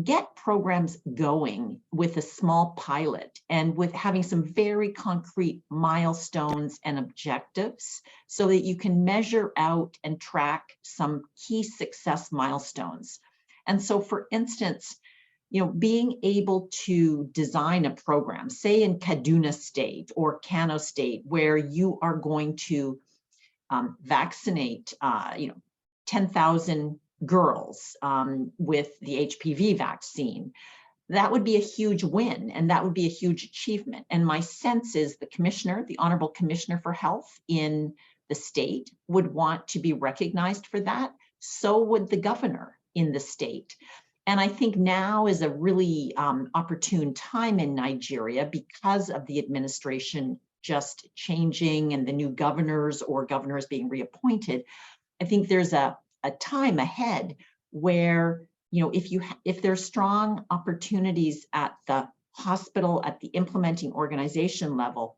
get programs going with a small pilot and with having some very concrete milestones and objectives so that you can measure out and track some key success milestones. And so, for instance, being able to design a program, say in Kaduna State or Kano State, where you are going to vaccinate, 10,000 girls with the HPV vaccine, that would be a huge win and that would be a huge achievement. And my sense is the commissioner, the Honorable Commissioner for Health in the state, would want to be recognized for that. So would the governor in the state. And I think now is a really opportune time in Nigeria because of the administration just changing and the new governors or governors being reappointed. I think there's a time ahead where, if there's strong opportunities at the hospital, at the implementing organization level,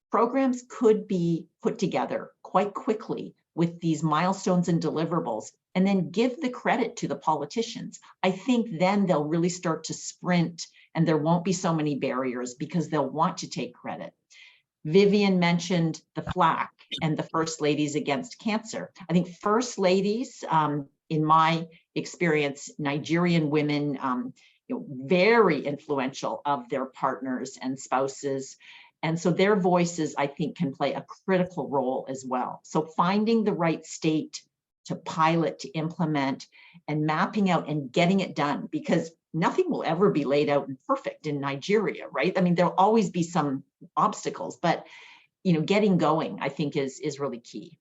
programs could be put together quite quickly with these milestones and deliverables, and then give the credit to the politicians. I think then they'll really start to sprint and there won't be so many barriers because they'll want to take credit. Vivianne mentioned the FLAC and the First Ladies Against Cancer. I think First Ladies, in my experience, Nigerian women, very influential of their partners and spouses. And so their voices, I think, can play a critical role as well. So finding the right state to pilot, to implement, and mapping out and getting it done, because nothing will ever be laid out and perfect in Nigeria, right? I mean, there'll always be some obstacles, but getting going, I think, is really key.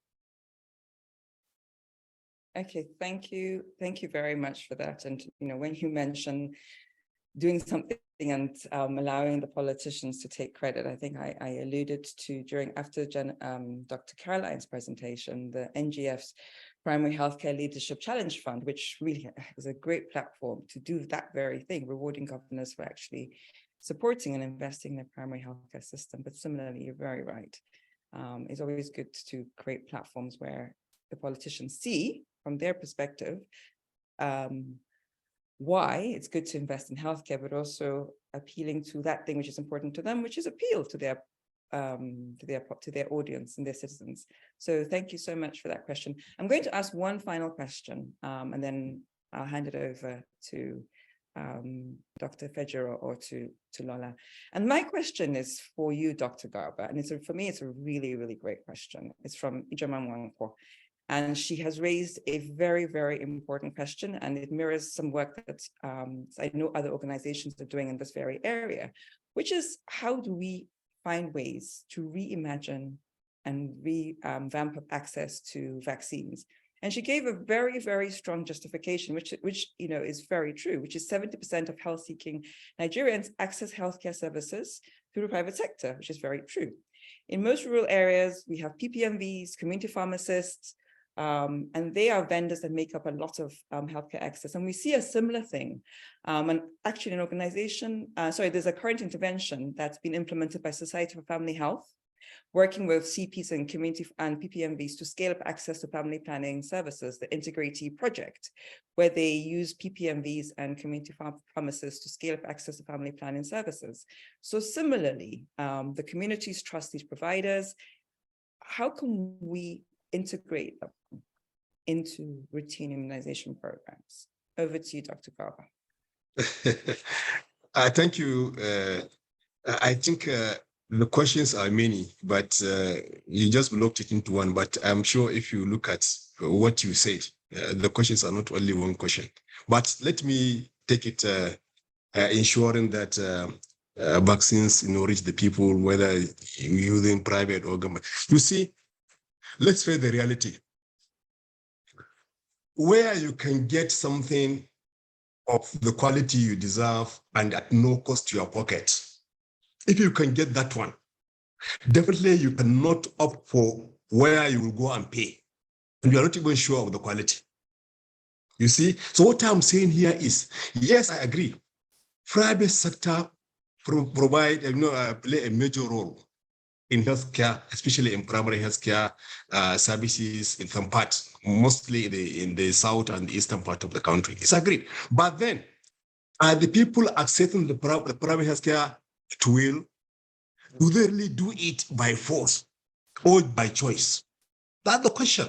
Okay, thank you. Thank you very much for that. And when you mention doing something and allowing the politicians to take credit, I think I alluded to after Dr. Caroline's presentation, the NGF's Primary Healthcare Leadership Challenge Fund, which really is a great platform to do that very thing, rewarding governors for actually supporting and investing in the primary healthcare system. But similarly, you're very right. It's always good to create platforms where the politicians see from their perspective why it's good to invest in healthcare, but also appealing to that thing which is important to them, which is appeal to their audience and their citizens. So thank you so much for that question. I'm going to ask one final question, and then I'll hand it over to Dr. Fejiro or to Lola. And my question is for you, Dr. Garba, and for me, it's a really, really great question. It's from Ihekweazu. And she has raised a very, very important question, and it mirrors some work that I know other organizations are doing in this very area, which is how do we find ways to reimagine and revamp up access to vaccines? And she gave a very, very strong justification, which is very true, which is 70% of health-seeking Nigerians access healthcare services through the private sector, which is very true. In most rural areas, we have PPMVs, community pharmacists, and they are vendors that make up a lot of healthcare access. And we see a similar thing. And actually an organization, there's a current intervention that's been implemented by Society for Family Health working with CPs and community and PPMVs to scale up access to family planning services, the Integrity Project, where they use PPMVs and community pharmacists to scale up access to family planning services. So similarly, the communities trust these providers. How can we integrate them into routine immunization programs? Over to you, Dr. Garba. Thank you. I think the questions are many, but you just blocked it into one. But I'm sure if you look at what you said, the questions are not only one question. But let me take it ensuring that vaccines reach the people, whether using private or government. You see, let's face the reality. Where you can get something of the quality you deserve and at no cost to your pocket, if you can get that one, definitely you cannot opt for where you will go and pay. And you are not even sure of the quality. You see? So what I'm saying here is, yes, I agree. Private sector provide, play a major role in healthcare, especially in primary healthcare services in some parts, mostly in the south and eastern part of the country. It's agreed. But then, are the people accessing the private healthcare at will? Do they really do it by force or by choice? That's the question.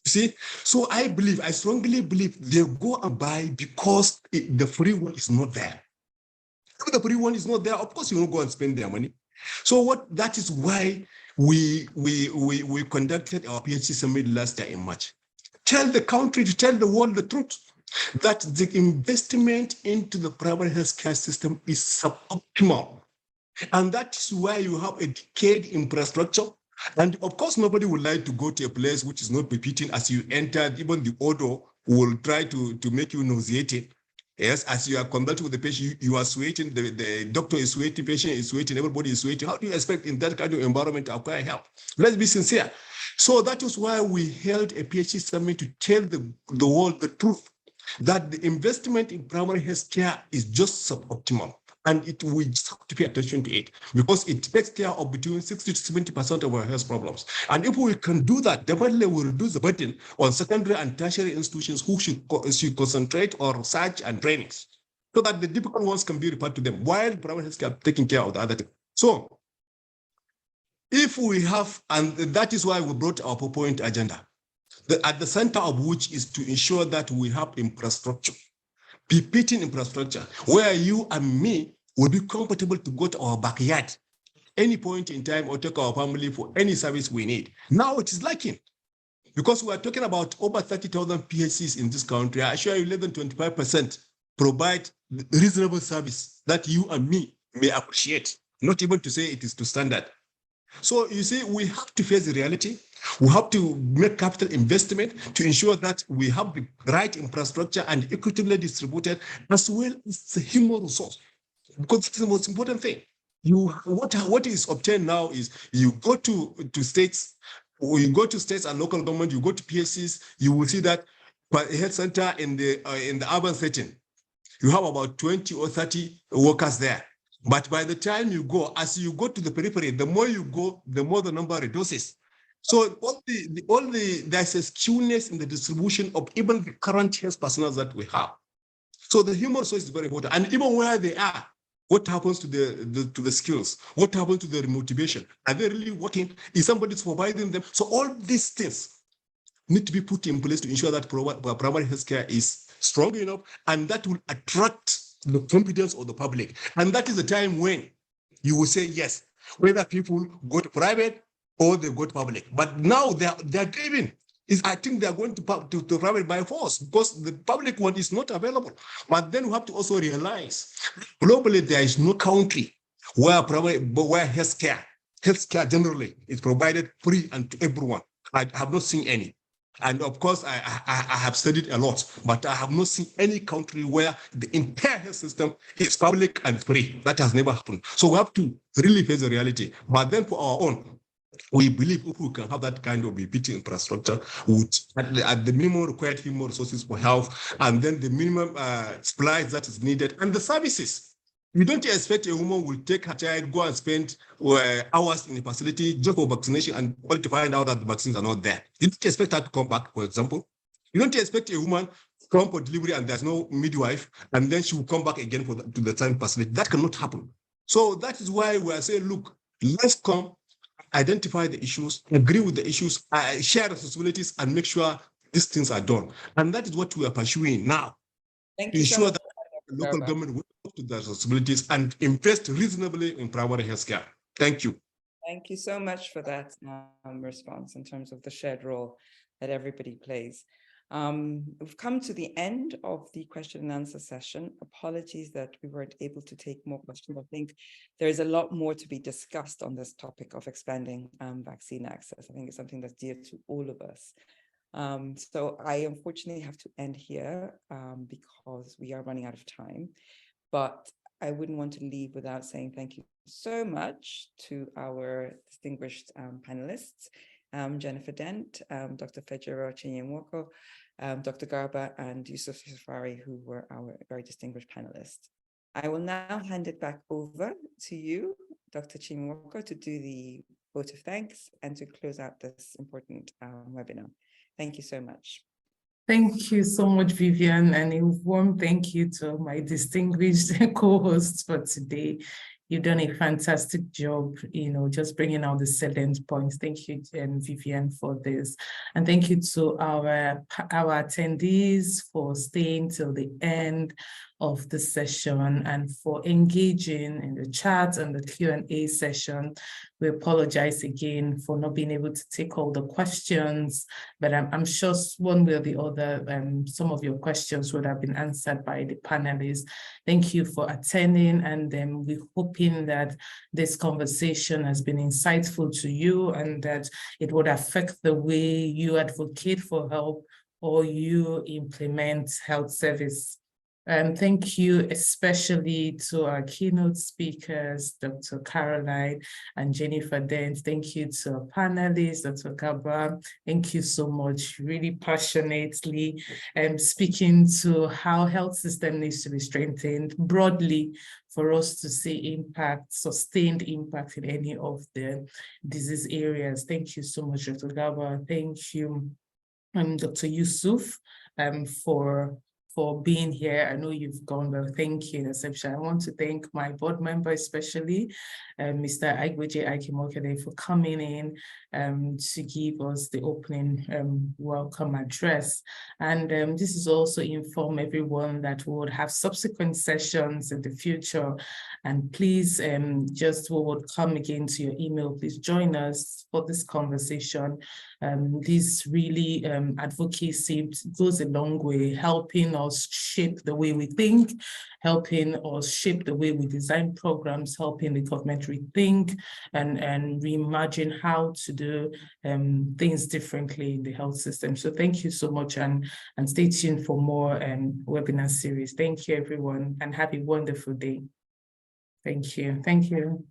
You see, so I strongly believe they go and buy because the free one is not there. If the free one is not there, of course you won't go and spend their money. So that is why we conducted our PhD summit last year in March. Tell the country, to tell the world the truth, that the investment into the private healthcare system is suboptimal. And that is why you have a decayed infrastructure. And of course, nobody would like to go to a place which is not befitting. As you enter, even the odor will try to make you nauseated. Yes, as you are consulting with the patient, you are sweating, the doctor is sweating, patient is sweating, everybody is sweating. How do you expect in that kind of environment to acquire help? Let's be sincere. So that is why we held a PhD summit to tell the world the truth, that the investment in primary health care is just suboptimal. And we just have to pay attention to it because it takes care of between 60 to 70% of our health problems. And if we can do that, definitely we'll reduce the burden on secondary and tertiary institutions who should concentrate on research and trainings so that the difficult ones can be referred to them while private health care taking care of the other thing. So if we have, and that is why we brought our point agenda, at the center of which is to ensure that we have infrastructure, befitting infrastructure, where you and me will be comfortable to go to our backyard any point in time or take our family for any service we need. Now it is lacking because we are talking about over 30,000 PHCs in this country. I assure you, less than 25% provide reasonable service that you and me may appreciate, not even to say it is to standard. So you see, we have to face the reality. We have to make capital investment to ensure that we have the right infrastructure and equitably distributed, as well as the human resource, because it's the most important thing. What is obtained now is you go to states, or you go to states and local government, you go to PSCs, you will see that a health center in the urban setting, you have about 20 or 30 workers there. But by the time you go, as you go to the periphery, the more you go, the more the number reduces. So there's a skewness in the distribution of even the current health personnel that we have. So the human resource is very important. And even where they are, what happens to the skills? What happens to their motivation? Are they really working? Is somebody providing them? So all these things need to be put in place to ensure that primary healthcare is strong enough, and that will attract the confidence of the public. And that is the time when you will say yes, whether people go to private or they go to public. But now they're driven. I think they're going to private by force because the public one is not available. But then we have to also realize globally there is no country where healthcare generally is provided free and to everyone. I have not seen any. And of course, I have studied a lot, but I have not seen any country where the entire health system is public and free. That has never happened. So we have to really face the reality. But then for our own, we believe if we can have that kind of befitting infrastructure with at the minimum required human resources for health, and then the minimum supplies that is needed, and the services You don't expect a woman will take her child, go and spend hours in the facility just for vaccination and only to find out that the vaccines are not there. You don't expect her to come back, for example. You don't expect a woman to come for delivery and there's no midwife, and then she will come back again to the same facility. That cannot happen. So that is why we are saying, look, let's come, identify the issues, agree with the issues, share responsibilities, and make sure these things are done. And that is what we are pursuing now. Thank To you so ensure much, that the local Garba. government will up to their responsibilities and invest reasonably in primary health care. Thank you. Thank you so much for that response in terms of the shared role that everybody plays. We've come to the end of the question and answer session. Apologies that we weren't able to take more questions. I think there is a lot more to be discussed on this topic of expanding vaccine access. I think it's something that's dear to all of us. So I unfortunately have to end here because we are running out of time, but I wouldn't want to leave without saying thank you so much to our distinguished panelists, Jennifer Dent, Dr. Fejiro Chinye-Nwoko, Dr. Garba, and Yusuf Safari, who were our very distinguished panelists. I will now hand it back over to you, Dr. Chinye-Nwoko, to do the vote of thanks and to close out this important webinar. Thank you so much. Thank you so much, Vivianne, and a warm thank you to my distinguished co-hosts for today. You've done a fantastic job, just bringing out the salient points. Thank you, Vivianne, for this. And thank you to our attendees for staying till the end of the session and for engaging in the chat and the Q&A session. We apologize again for not being able to take all the questions, but I'm sure one way or the other, some of your questions would have been answered by the panelists. Thank you for attending, and we're hoping that this conversation has been insightful to you and that it would affect the way you advocate for help or you implement health service. Thank you especially to our keynote speakers, Dr. Caroline and Jennifer Dent. Thank you to our panelists, Dr. Garba. Thank you so much, really passionately speaking to how health system needs to be strengthened broadly for us to see impact, sustained impact in any of the disease areas. Thank you so much, Dr. Garba. Thank you, Dr. Yusuf, for being here. I know you've gone, but thank you in exception. I want to thank my board member, especially Mr. Ihekweazu, for coming in to give us the opening welcome address. And this is also inform everyone that we would have subsequent sessions in the future. And please, just we would come again to your email. Please join us for this conversation. This really advocacy goes a long way, helping us shape the way we think, helping us shape the way we design programs, helping the government rethink and reimagine how to do things differently in the health system. So thank you so much, and stay tuned for more webinar series. Thank you, everyone, and have a wonderful day. Thank you. Thank you.